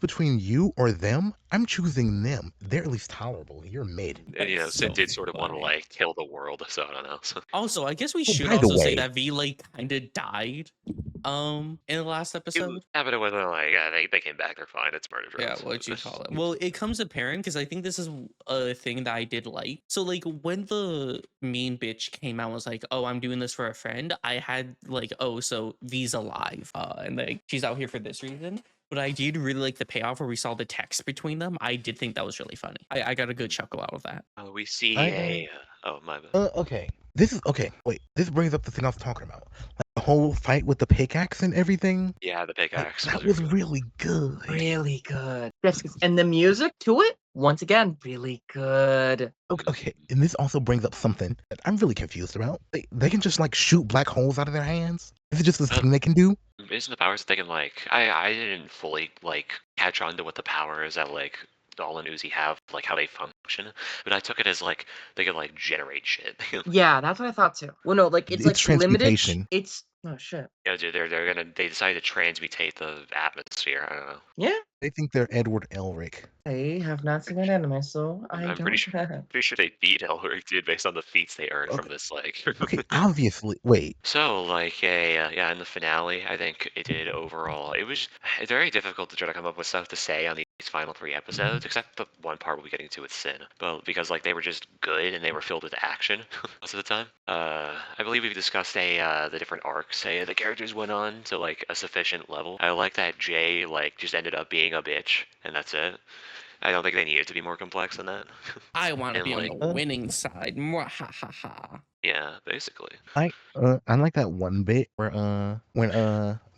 between you or them, I'm choosing them. They're at least tolerable. You're mid. And, you know, That's Sid so did sort of want to funny. like kill the world, so I don't know. So. Also, I guess we should by the also say way- that V like kind of died in the last episode. Yeah, but it wasn't like they came back. They're fine. It's murder Yeah, drones. what'd you call it? Well, it comes apparent because I think this is a thing that I did like. So, like, when the mean bitch came out and was like, oh, I'm doing this for a friend, I had, like, oh, so V's alive. And, like, she's out here for this reason. But I did really like the payoff where we saw the text between them. I did think that was really funny. I got a good chuckle out of that. We see I- oh my bad. Okay. This is okay. Wait, this brings up the thing I was talking about. Like the whole fight with the pickaxe and everything. Yeah, the Like, pickaxe. that was really good. Really good. Yes, and the music to it, once again, really good. Okay, and this also brings up something that I'm really confused about. They can just like shoot black holes out of their hands. Is it just this thing they can do? Isn't the powers that they can like? I didn't fully like catch on to what the power is that like Doll and Uzi have, like how they function, but I took it as like they could like generate shit. Yeah, that's what I thought too. Well, no, like it's It's like limited. transmutation. It's oh shit. Yeah, dude, they decided to transmutate the atmosphere. I don't know. Yeah, They think they're Edward Elric. I have not seen that anime, so I I'm don't. pretty sure they beat Elric, dude, based on the feats they earned from Okay. this like. Okay, obviously. Wait. So, like, yeah, in the finale, I think it did overall. It was very difficult to try to come up with stuff to say on these final 3 episodes, except the one part we'll be getting to with Sin. But because, like, they were just good and they were filled with action most of the time. I believe we've discussed the different arcs the characters went on to, like, a sufficient level. I like that Jay, like, just ended up being a bitch, and that's it. I don't think they needed to be more complex than that. I want to And, be on like- the winning side. Mwah, ha ha ha. Yeah, basically. I like that one bit where when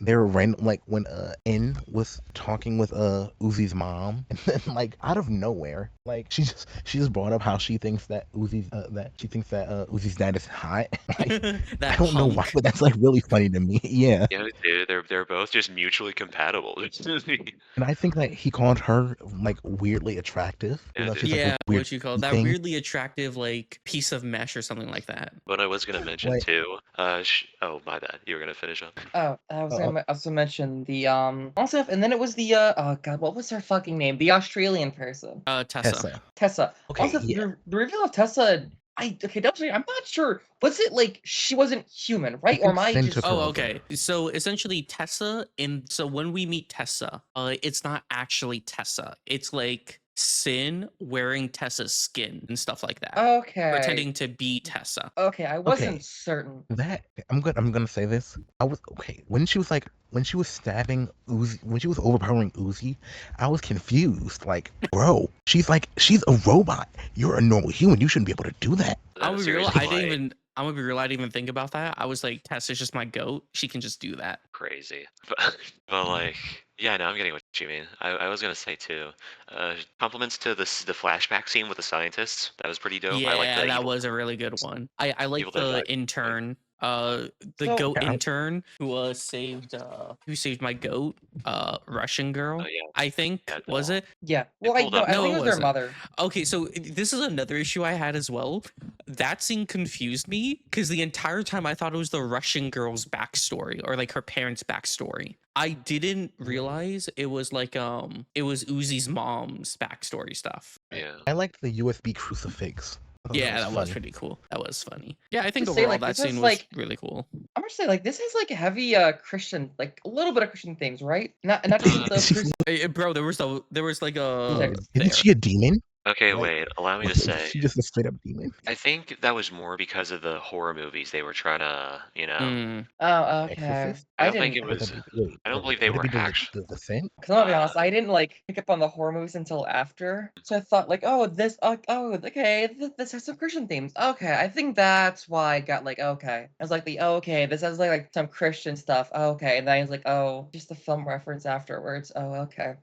they were random, like when N was talking with Uzi's mom, and then like out of nowhere, like she just brought up how she thinks that Uzi's dad is hot. Like, I That don't know why, hunk. but that's like really funny to me. Yeah, Yeah, dude, they're both just mutually compatible. and I think that he called her like weirdly attractive. Yeah, You know, dude. she's, like, a Yeah, weird what you call that thing. weirdly attractive like piece of mesh or something like that. But I was gonna mention Wait. too. Oh my bad. You were gonna finish up. Oh, I was Uh-oh. gonna also mention the also, and then it was the oh god, what was her fucking name? The Australian person, Tessa. Tessa. Tessa. Okay, Also, yeah. the reveal of Tessa. Definitely, I'm not sure. Was it like she wasn't human, right? Or think am I Sin just? took her Oh, over. okay. So essentially Tessa so when we meet Tessa, it's not actually Tessa. It's like Sin wearing Tessa's skin and stuff like that. Okay. Pretending to be Tessa. Okay, I wasn't Okay. certain. That I'm gonna say this. I was okay when she was stabbing Uzi, when she was overpowering Uzi, I was confused. Like, bro, she's a robot. You're a normal human. You shouldn't be able to do that. I'm gonna be real, Seriously, I'm gonna be real, I didn't even think about that. I was like, Tessa's just my goat. She can just do that. crazy. But like, yeah, no, I'm getting what you mean. I was gonna say too. Compliments to the flashback scene with the scientists. That was pretty dope. Yeah, I like the that evil- was a really good one. I like Evil Dead the Rise. intern, the So- goat Yeah, I- intern who saved my goat, Russian girl. Oh, yeah. I think Yeah, was no. it? Yeah. Well, I pulled know. up- I No, think it it was their wasn't. mother. Okay, so this is another issue I had as well. That scene confused me because the entire time I thought it was the Russian girl's backstory or like her parents' backstory. I didn't realize it was like it was Uzi's mom's backstory stuff. Yeah. I liked the USB crucifix. I thought Yeah, that was funny. pretty cool. That was funny. Yeah, I think Just say, overall like, that this is, scene was like- really cool. I'm gonna say like this has like heavy Christian, like a little bit of Christian themes, right? Not just the She's cruci- Bro, there was like a Sorry. Isn't she a demon? Okay, Like, wait. Allow me to say. she just a straight up demon. I think that was more because of the horror movies they were trying to, Mm. Oh, okay. Exorcist? I I don't think didn't. it was. Wait, I don't believe they would it were be actually. the Descent? Because I'm gonna be honest, I didn't like pick up on the horror movies until after. So I thought like, oh, this, oh, okay, this has some Christian themes. Okay, I think that's why I got like, okay. I was like, okay, this has like some Christian stuff. Okay, and then I was like, oh, just the film reference afterwards. Oh, okay.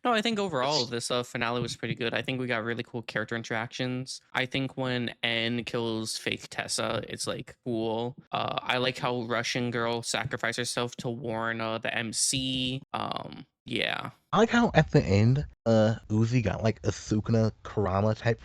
No, I think overall It's, this finale was pretty good. I think we got really cool character interactions. I think when N kills fake Tessa, it's like cool. I like how Russian girl sacrificed herself to warn the MC. Yeah. I like how at the end, Uzi got like a Sukuna Karama type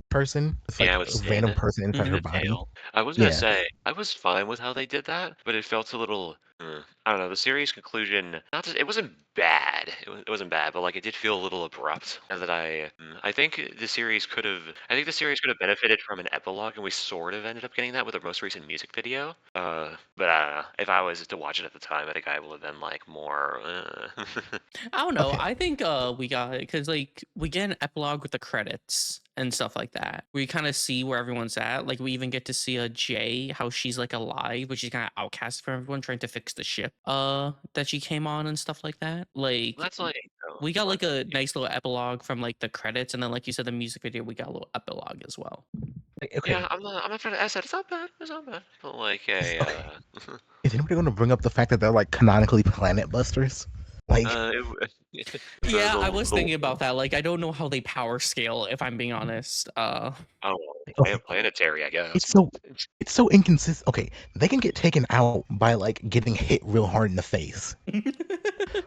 person. It's like yeah, a with random Sin person inside in her the body. tail. I was gonna Yeah. say I was fine with how they did that, but it felt a little. I don't know. The series conclusion, not just, it wasn't bad. It wasn't bad, but like it did feel a little abrupt. Now that I think the series could have. I think the series could have benefited from an epilogue, and we sort of ended up getting that with the most recent music video. But I don't know. If I was to watch it at the time, I think I would have been like more. I don't know. Okay. I think we got it because like we get an epilogue with the credits and stuff like that. We kind of see where everyone's at. Like we even get to see a Jay, how she's like alive, but she's kind of outcast from everyone, trying to fix the ship that she came on and stuff like that. Like That's like. we got like a nice little epilogue from like the credits, and then like you said, the music video, we got a little epilogue as well. Okay. Yeah, I'm not trying to ask that. It's not bad. It's not bad. But like a Okay. Is anybody going to bring up the fact that they're like canonically planet busters? Like, Yeah, I was the thinking about that. Like I don't know how they power scale, if I'm being honest. oh okay, planetary, I guess. it's so inconsistent. Okay, they can get taken out by like getting hit real hard in the face,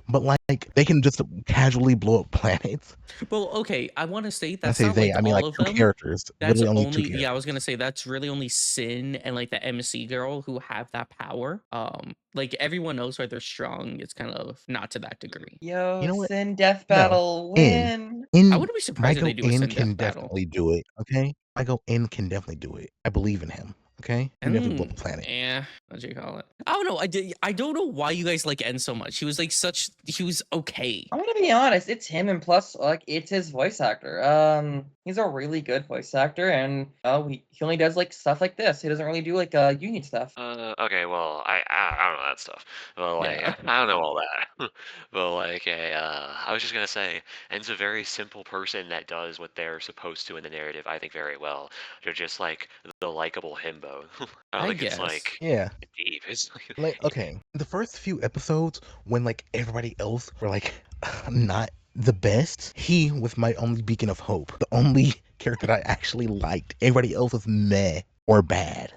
but like they can just casually blow up planets. Well, okay, I want to say When I that's say not they, like I mean all like of two them. characters. That's Literally only two only, characters. yeah, I was gonna say that's really only Sin and like the MC girl who have that power. Like everyone knows why they're strong. It's kind of not to that degree. You Yo, know what? Sin Death No, Battle in win. I in wouldn't be surprised if they Michael do a in Sin can Death battle. definitely do it. Okay, Michael in can definitely do it. I believe in him. Okay, he can definitely blow up And a planet. yeah, what you call it? I don't know. I don't know why you guys like N so much. He was like such. He was okay. I'm gonna be honest, it's him, and plus, like, it's his voice actor. He's a really good voice actor, and he only does like stuff like this. He doesn't really do like union stuff. Okay, well, I don't know that stuff. Well, like Yeah. I don't know all that. But like I was just gonna say, En's a very simple person that does what they're supposed to in the narrative, I think, very well. They're just like the likable himbo. I don't I think it's guess. like Yeah. deep. It's Like, okay, the first few episodes when like everybody else were like not the best, he was my only beacon of hope. The only character that I actually liked. Everybody else was meh or bad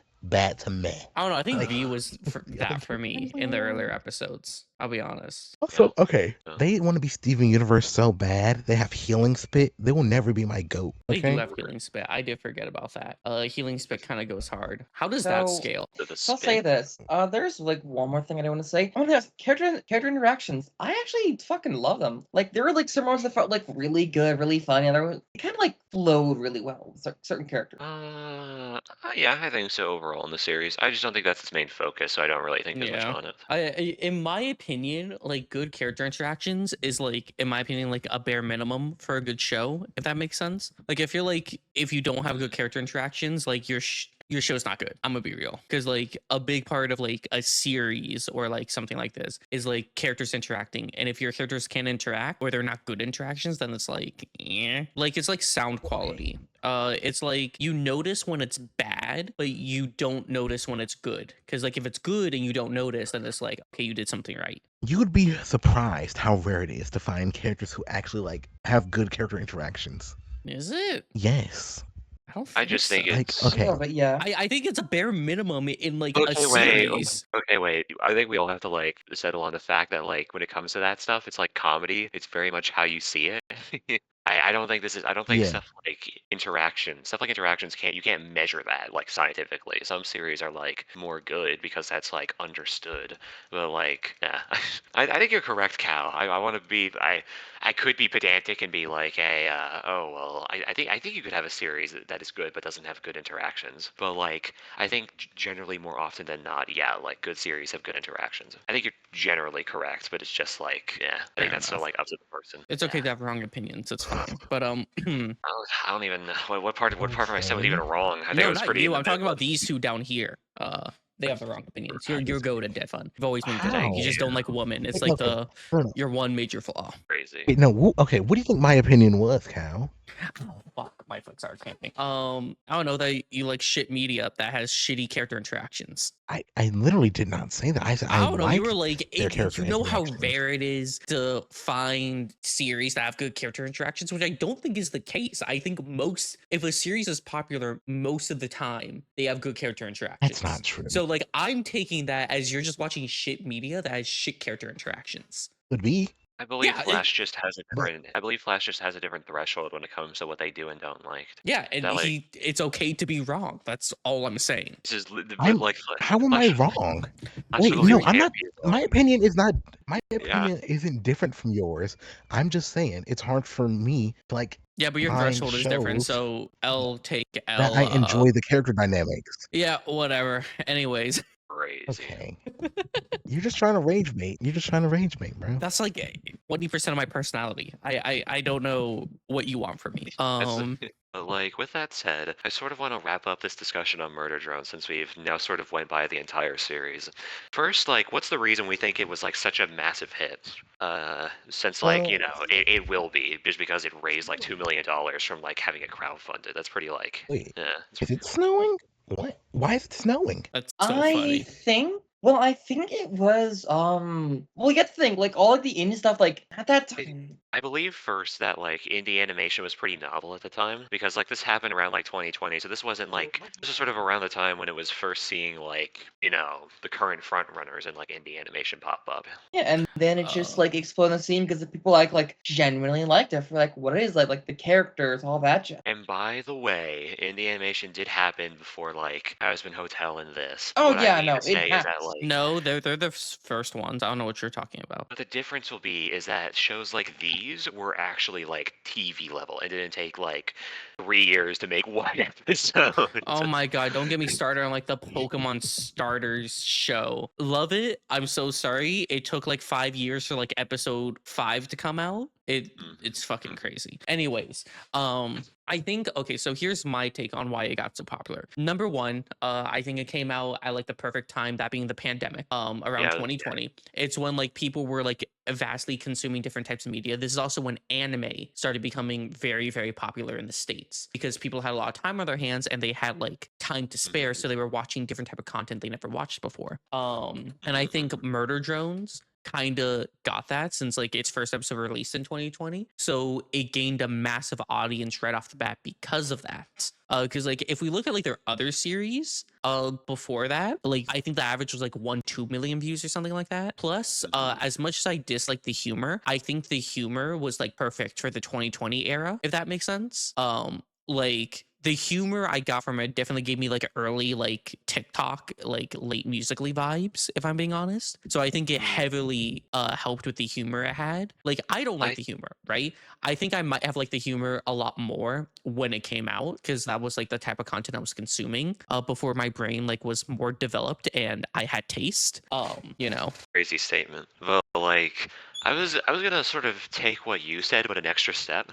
to meh. I don't know. I think Like V was the other for me characters, in the earlier episodes. I'll be honest. yeah. Also, okay, Yeah. they want to be Steven Universe so bad. They have healing spit. They will never be my goat. They do Okay, have healing spit. I did forget about that. Healing spit kind of goes hard. How does that So, scale? The so I'll say spin. this. There's like one more thing I want to say. I want to ask character interactions. I actually fucking love them. Like there were like some ones that felt like really good, really funny, and they kind of like flowed really well with certain characters. Yeah, I think so overall in the series. I just don't think that's its main focus, so I don't really think there's much Yeah. on it. In my opinion, like good character interactions is like, in my opinion, like a bare minimum for a good show, if that makes sense. Like I feel like if you don't have good character interactions, like your show's not good. I'm gonna be real, because like a big part of like a series or like something like this is like characters interacting, and if your characters can't interact or they're not good interactions, then it's like, like it's like sound quality. It's like you notice when it's bad, but you don't notice when it's good. Because like if it's good and you don't notice, then it's like, okay, you did something right. you would be surprised how rare it is to find characters who actually like have good character interactions. Is it? Yes, I don't I think just so. think like it's okay, No, but yeah. I think it's a bare minimum in like a okay. Wait, series. okay, wait. I think we all have to like settle on the fact that like when it comes to that stuff, it's like comedy. It's very much how you see it. I don't think this is. I don't think yeah. stuff like interactions can't. You can't measure that like scientifically. Some series are like more good because that's like understood. But like, yeah, I think you're correct, Cal. I want to be. I could be pedantic and be like, hey, oh well, I think you could have a series that is good but doesn't have good interactions. But like, I think generally more often than not, yeah, like good series have good interactions. I think you're generally correct, but it's just like, yeah, I Fair think that's so enough. like up to the person. It's okay to have wrong opinions. It's fine. But I don't even know what part of my set was Okay. even wrong. I think no, it was not pretty in you. the I'm talking middle. about these two down here. They have the wrong opinions. You're go to DeadFun. You've always been good. Thank You just you. don't like women. It's Wait, like okay. No, your one major flaw. Crazy. wait, no. Okay, what do you think my opinion was, Cal? Oh, fuck, my foot started cramping. I don't know that you like shit media that has shitty character interactions. I literally did not say that. I said I I don't know. You like were like, their character you know how interactions. rare it is to find series that have good character interactions, which I don't think is the case. I think if a series is popular, most of the time they have good character interactions. That's not true. So like, I'm taking that as you're just watching shit media that has shit character interactions. Could be. I believe Yeah, Flash just has a But- different. I believe Flash just has a different threshold when it comes to what they do and don't like. Yeah, and That, like- it's okay to be wrong. That's all I'm saying. This is I'm- like How am I Flash- wrong? Flash Wait, really no, can't I'm not. be wrong. My opinion is not. My opinion isn't different from yours. I'm just saying it's hard for me to like Yeah, but your find threshold is different. shows So L take L. that I enjoy the character dynamics. Yeah, whatever. Anyways, Crazy. Okay. You're just trying to rage bait. You're just trying to rage bait, bro. that's like 20% of my personality. I don't know what you want from me. But like with that said, I sort of want to wrap up this discussion on Murder Drone since we've now sort of went by the entire series. First, like, what's the reason we think it was like such a massive hit? Since like Well- it will be just because it raised like $2 million from like having it crowdfunded. That's pretty like Wait, yeah. is it snowing? What? Why is it snowing? That's so I funny. think it was well, you get to think like all of the indie stuff like at that time. I believe first that like indie animation was pretty novel at the time because like this happened around like 2020, so this wasn't like this was sort of around the time when it was first seeing like the current front runners in like indie animation pop up. Yeah, and then it just Uh. like exploded the scene because the people like genuinely liked it for like what it is like the characters, all that jazz. And by the way, indie animation did happen before like Husband Hotel and this. Oh, What I yeah, mean no, to say it is that has. like No, they're the first ones. I don't know what you're talking about. But the difference will be is that shows like these were actually like TV level. It didn't take like 3 years to make one episode. Oh my god, don't get me started on like the Pokemon starters show. Love it. I'm so sorry. It took like 5 years for like episode 5 to come out. It's fucking crazy. Anyways, I think okay, so here's my take on why it got so popular. Number one, I think it came out at like the perfect time, that being the pandemic, around Yeah, 2020. It's when like people were like vastly consuming different types of media. This is also when anime started becoming very, very popular in the States because people had a lot of time on their hands and they had like time to spare, so they were watching different type of content they never watched before. And I think Murder Drones kind of got that since like its first episode released in 2020, so it gained a massive audience right off the bat because of that. Because like if we look at like their other series before that, like I think the average was like 1-2 million views or something like that. Plus as much as I dislike the humor, I think the humor was like perfect for the 2020 era, if that makes sense. Like the humor I got from it definitely gave me like early like TikTok like late Musical.ly vibes, if I'm being honest. So I think it heavily helped with the humor it had. Like I don't like the humor, right? I think I might have liked the humor a lot more when it came out because that was like the type of content I was consuming before my brain like was more developed and I had taste. Crazy statement. Well, like I was gonna sort of take what you said, but an extra step.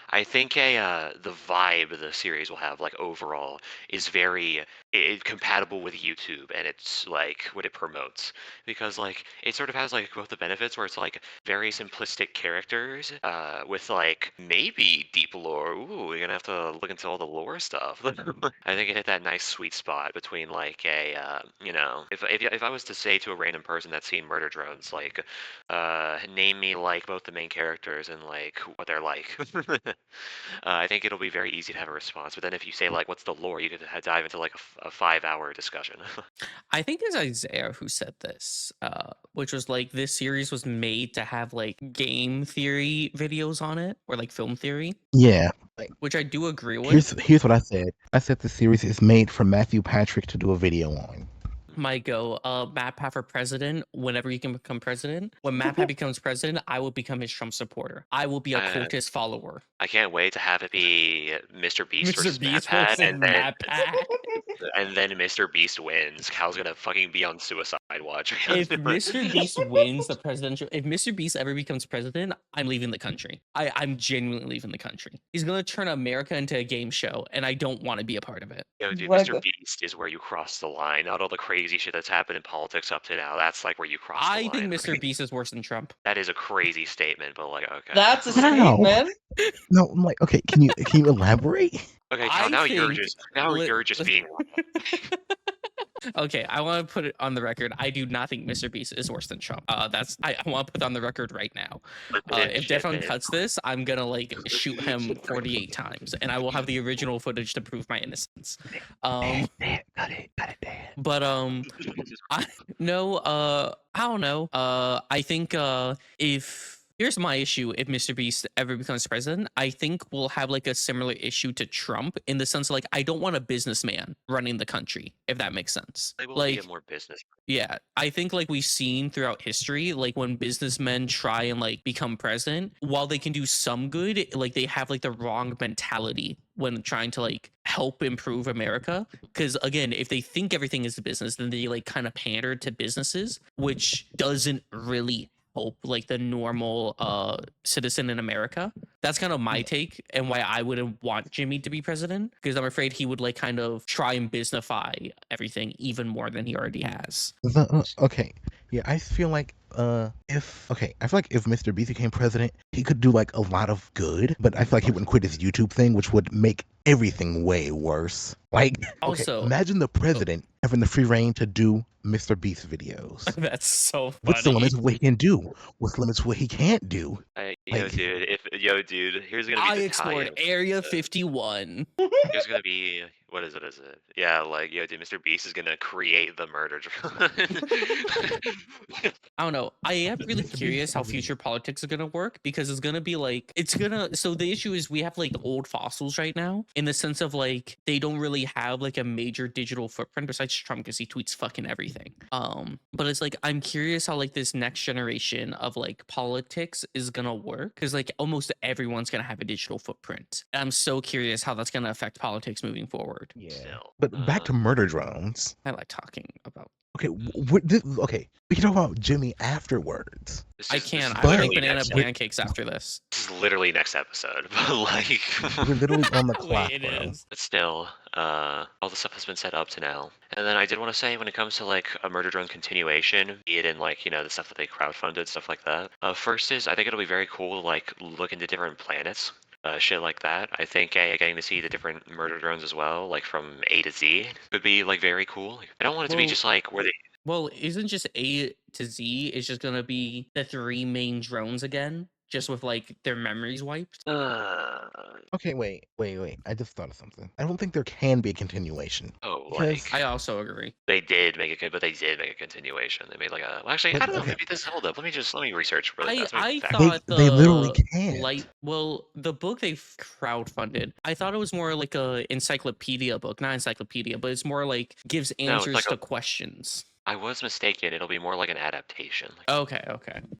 I think the vibe the series will have, like overall, is very compatible with YouTube and it's like what it promotes because like it sort of has like both the benefits where it's like very simplistic characters with like maybe deep lore. Ooh, we're gonna have to look into all the lore stuff. I think it hit that nice sweet spot between like if I was to say to a random person that's seen Murder Drones like name me like both the main characters and like what they're like. I think it'll be very easy to have a response. But then if you say like, "What's the lore?" you could dive into like a 5-hour discussion. I think it's Isiah who said this, which was like this series was made to have like game theory videos on it or like film theory, Yeah. which I do agree with. Here's what I said. I said the series is made for Matthew Patrick to do a video on. Might go MatPat for president whenever he can become president. When MatPat becomes president, I will become his Trump supporter. I will be a cultist follower. I can't wait to have it be Mr. Beast versus Mr. Beast MatPat, versus MatPat. and then Mr. Beast wins. Cal's gonna fucking be on suicide I'd watch. If Mr. Beast wins the presidential, if Mr. Beast ever becomes president, I'm leaving the country. I'm genuinely leaving the country. He's gonna turn America into a game show, and I don't want to be a part of it. Yo, dude, What a Mr. good- Beast is where you cross the line. Not all the crazy shit that's happened in politics up to now. That's like where you cross the I line. think Mr. Beast is worse than Trump. That is a crazy statement, but like, okay. That's a Wow. statement. No, I'm like, okay, can you elaborate? Okay, I now you're think just being Okay, I want to put it on the record. I do not think Mr. Beast is worse than Trump. I want to put on the record right now. If DeadFun cuts this, I'm gonna like shoot him 48 times, and I will have the original footage to prove my innocence. Cut it, Dad. But I don't know. I think if here's my issue, if Mr. Beast ever becomes president, I think we'll have like a similar issue to Trump in the sense of like I don't want a businessman running the country, if that makes sense. They will Like be more business. yeah, I think like we've seen throughout history, like when businessmen try and like become president, while they can do some good, like they have like the wrong mentality when trying to like help improve America. Because again, if they think everything is a business, then they like kind of pander to businesses, which doesn't really help like the normal citizen in America. That's kind of my take and why I wouldn't want Jimmy to be president, because I'm afraid he would like kind of try and businessify everything even more than he already has. Okay, yeah, I feel like I feel like if Mr. Beast became president, he could do like a lot of good, but I feel like he wouldn't quit his YouTube thing, which would make everything way worse. Like, Also- imagine the president having the free reign to do Mr. Beast videos. That's so funny. What's the limits of what he can do? What's the limits of what he can't do? Like- Dude, here's gonna be I the explored tie-in. Area 51. There's gonna be is it? Yeah, like dude, Mr. Beast is gonna create the murder drone. I don't know. I am really curious how future politics is gonna work, because it's gonna be like so the issue is we have like old fossils right now, in the sense of like they don't really have like a major digital footprint besides Trump, because he tweets fucking everything. But it's like I'm curious how like this next generation of like politics is gonna work, because like almost everyone's gonna have a digital footprint. And I'm so curious how that's gonna affect politics moving forward. Yeah. Still, But back to murder drones. I like talking about. Okay, okay, we can talk about Jimmy afterwards. I can. I would But- make banana next, pancakes after this. this is literally next episode, but like, We're literally on the clock, Wait, it bro. is. but still, all the stuff has been set up to now. And then I did want to say, when it comes to like a murder drone continuation, be it in like the stuff that they crowdfunded, stuff like that. First is I think it'll be very cool to like look into different planets. Shit like that. I think getting to see the different murder drones as well, like from A to Z, could be like very cool. I don't want it to be Well- just like where they. Well, isn't just A to Z? It's just gonna be the 3 main drones again, just with like their memories wiped. Okay, wait. I just thought of something. I don't think there can be a continuation. Like I also agree. they did make a, but they did make a continuation. They made like a. Well, actually, I But, don't know. okay. Maybe this. Hold up. Let me research really fast. Let me I fact- thought They literally can't. the book they crowdfunded. I thought it was more like a encyclopedia book, not encyclopedia, but it's more like gives it's answers like to a- questions. I was mistaken. It'll be more like an adaptation. Like, Okay.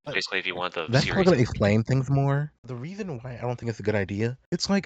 basically, if you want the That's series. probably gonna explain things more. The reason why I don't think it's a good idea, it's like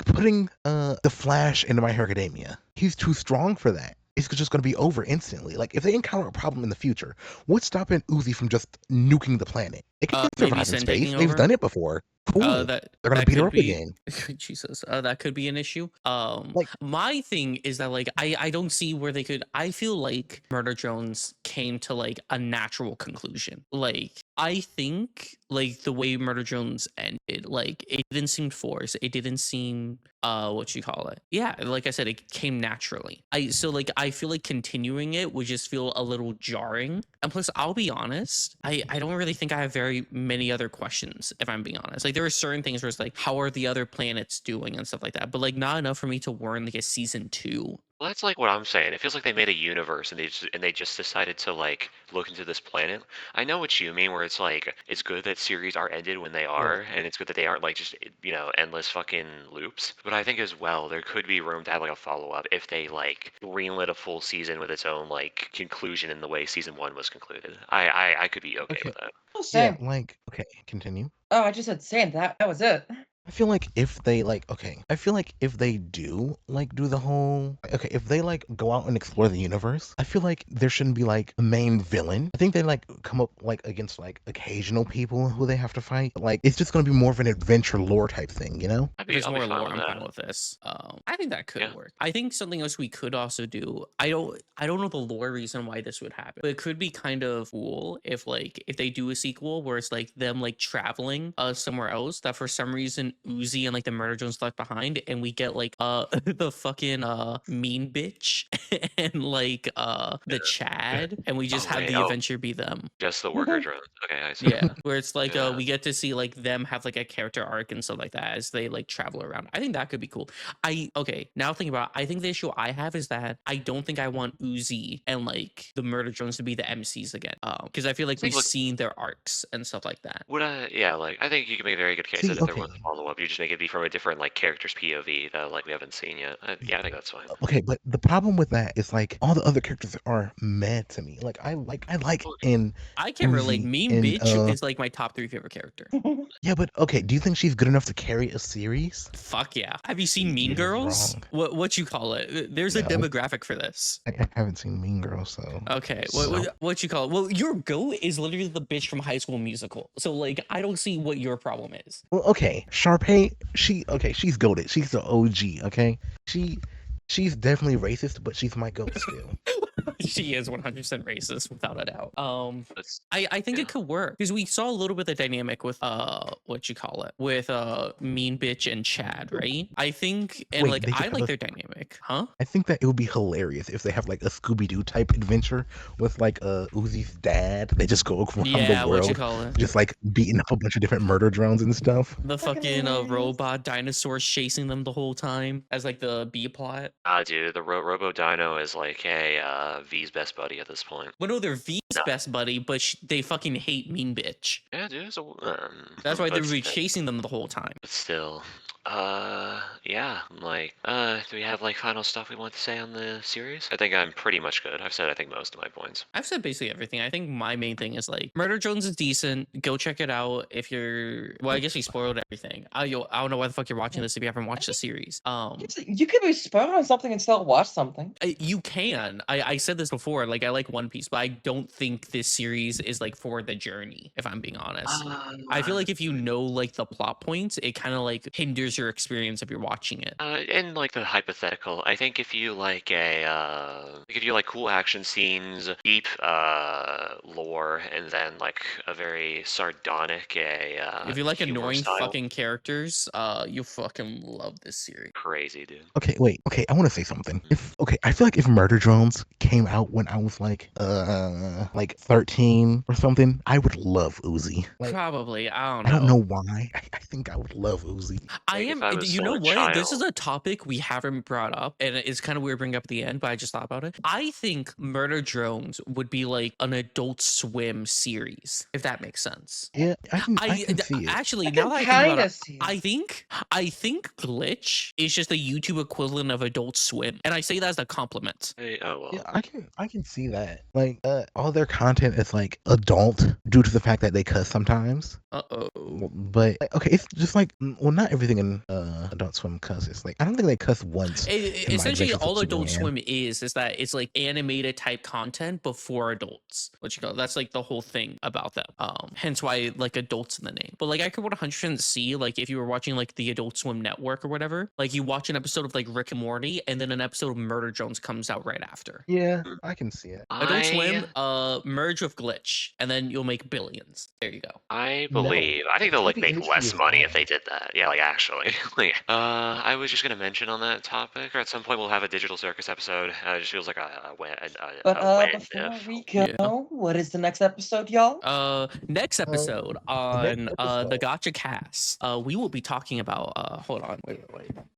putting the Flash into My Hero Academia. He's too strong for that. It's just gonna be over instantly. Like if they encounter a problem in the future, what's stopping Uzi from just nuking the planet? It can Maybe survive in Sen space. taking They've over? done it before. Cool. They're gonna beat her could up be- again. Jesus, that could be an issue. Like- My thing is that like I don't see where they could. I feel like Murder Drones came to like a natural conclusion. Like I think like the way Murder Drones ended, like it didn't seem forced. It didn't seem what you call it. Yeah, like I said, it came naturally. I feel like continuing it would just feel a little jarring. And plus, I'll be honest, I don't really think I have very many other questions, if I'm being honest. Like there are certain things where it's like, how are the other planets doing and stuff like that, but like not enough for me to warrant like a season 2. Well, that's like what I'm saying. It feels like they made a universe and they just decided to like look into this planet. I know what you mean, where it's like it's good that series are ended when they are, and it's good that they aren't like just endless fucking loops. But I think as well there could be room to have like a follow up if they like greenlit a full season with its own like conclusion in the way season 1 was concluded. I could be okay Okay. with that. Oh, Yeah, same. like okay, continue. Oh, I just said same. That was it. I feel like if they I feel like if they do do the whole if they go out and explore the universe, I feel like there shouldn't be a main villain. I think they come up against occasional people who they have to fight. Like it's just gonna be more of an adventure lore type thing, you know? If it's I'll be more fine lore, with I'm fine that. with this. I think that could Yeah. work. I think something else we could also do. I don't know the lore reason why this would happen, but it could be kind of cool if they do a sequel where it's them traveling somewhere else that for some reason Uzi and the Murder Jones left behind, and we get the fucking mean bitch and the Chad, and we just have wait, the adventure be them. just the worker drones. Okay, I see. Yeah, where it's Yeah. we get to see them have a character arc and stuff like that as they travel around. I think that could be cool. Okay, now thinking about it, I think the issue I have is that I don't think I want Uzi and the Murder Drones to be the MCs again. Because I feel like See, we've look, seen their arcs and stuff like that. yeah, I think you can make a very good case See, that if there was okay. a follow-up, you just make it be from a different character's POV that we haven't seen yet. Yeah, I think that's fine. Okay, but the problem with that is all the other characters are mad to me. I like Well, in I can't relate. Uzi Mean and Bitch is my top 3 favorite character. yeah, but okay, do you think she's good enough to carry a series? Fuck yeah. Have you seen Mean You're Girls? wrong. What you call it? There's a No. demographic for this. I haven't seen Mean Girls, so Okay, so what you call it? Well, your goat is literally the bitch from High School Musical. So I don't see what your problem is. well, okay, Sharpay, she's goated. She's the OG. Okay, she's definitely racist, but she's my goat still. She is 100% racist without a doubt. That's I think yeah. it could work because we saw a little bit of dynamic with what you call it with Mean Bitch and Chad, right? I think and Wait, they I could like have their dynamic, huh? I think that it would be hilarious if they have a Scooby Doo type adventure with Uzi's dad. They just go around Yeah, the what you world, call it? just beating up a bunch of different murder drones and stuff. The Fucking fucking hilarious. robot dinosaurs chasing them the whole time as the B plot. Dude, the Robo Dino is V's best buddy at this point. Well, no, they're V's No. best buddy, but they fucking hate Mean Bitch. Yeah, dude. So, That's why they but would be chasing them the whole time. still, yeah. Do we have final stuff we want to say on the series? I think I'm pretty much good. I've said I think most of my points. I've said basically everything. I think my main thing is Murder Drones is decent. Go check it out if you're. Well, I guess we spoiled everything. I don't know why the fuck you're watching this if you haven't watched the series. You could be spoiled on something and still watch something. You can. I said this before. I like One Piece, but I don't think this series is for the journey. If I'm being honest, I feel if you know the plot points, it kind of hinders your experience if you're watching it. In the hypothetical, I think if you if you like cool action scenes, deep lore, and then a very sardonic If you like humor annoying style, fucking characters, you fucking love this series. crazy dude. Okay, wait. Okay, I want to say something. I feel if Murder Drones came out when I was 13 or something, I would love Uzi. Probably. I don't I know. don't know why. I think I would love Uzi. I If am. I was You know still a what? This is child. a topic we haven't brought up, and it's kind of weird bringing up at the end, but I just thought about it. I think Murder Drones would be an Adult Swim series, if that makes sense. Yeah, I can see it. Actually, I now can that I think about kinda it, see it. I think Glitch is just the YouTube equivalent of Adult Swim, and I say that as a compliment. Oh well. Yeah, I can see that. All their content is adult due to the fact that they cuss sometimes. Uh-oh. But okay, it's just not everything in Adult Swim cusses. I don't think they cuss once. in My Essentially, Adventures all with Adult Superman. Swim is that it's animated type content before adults. What you call that's the whole thing about them. Hence why adults in the name. But I could 100% see if you were watching the Adult Swim network or whatever, you watch an episode of Rick and Morty, and then an episode of Murder Drones comes out right after. Yeah, I can see it. Adult Swim, merge with Glitch, and then you'll make billions. There you go. I No, believe. I think they'll I think make industry less is money if bad. they did that. Yeah, actually. I was just gonna mention on that topic, or at some point we'll have a Digital Circus episode. It just feels like a win. But A win before if. we go, Yeah. what is the next episode, y'all? Next episode on next the episode. Gotcha Cast, we will be talking about hold on, wait.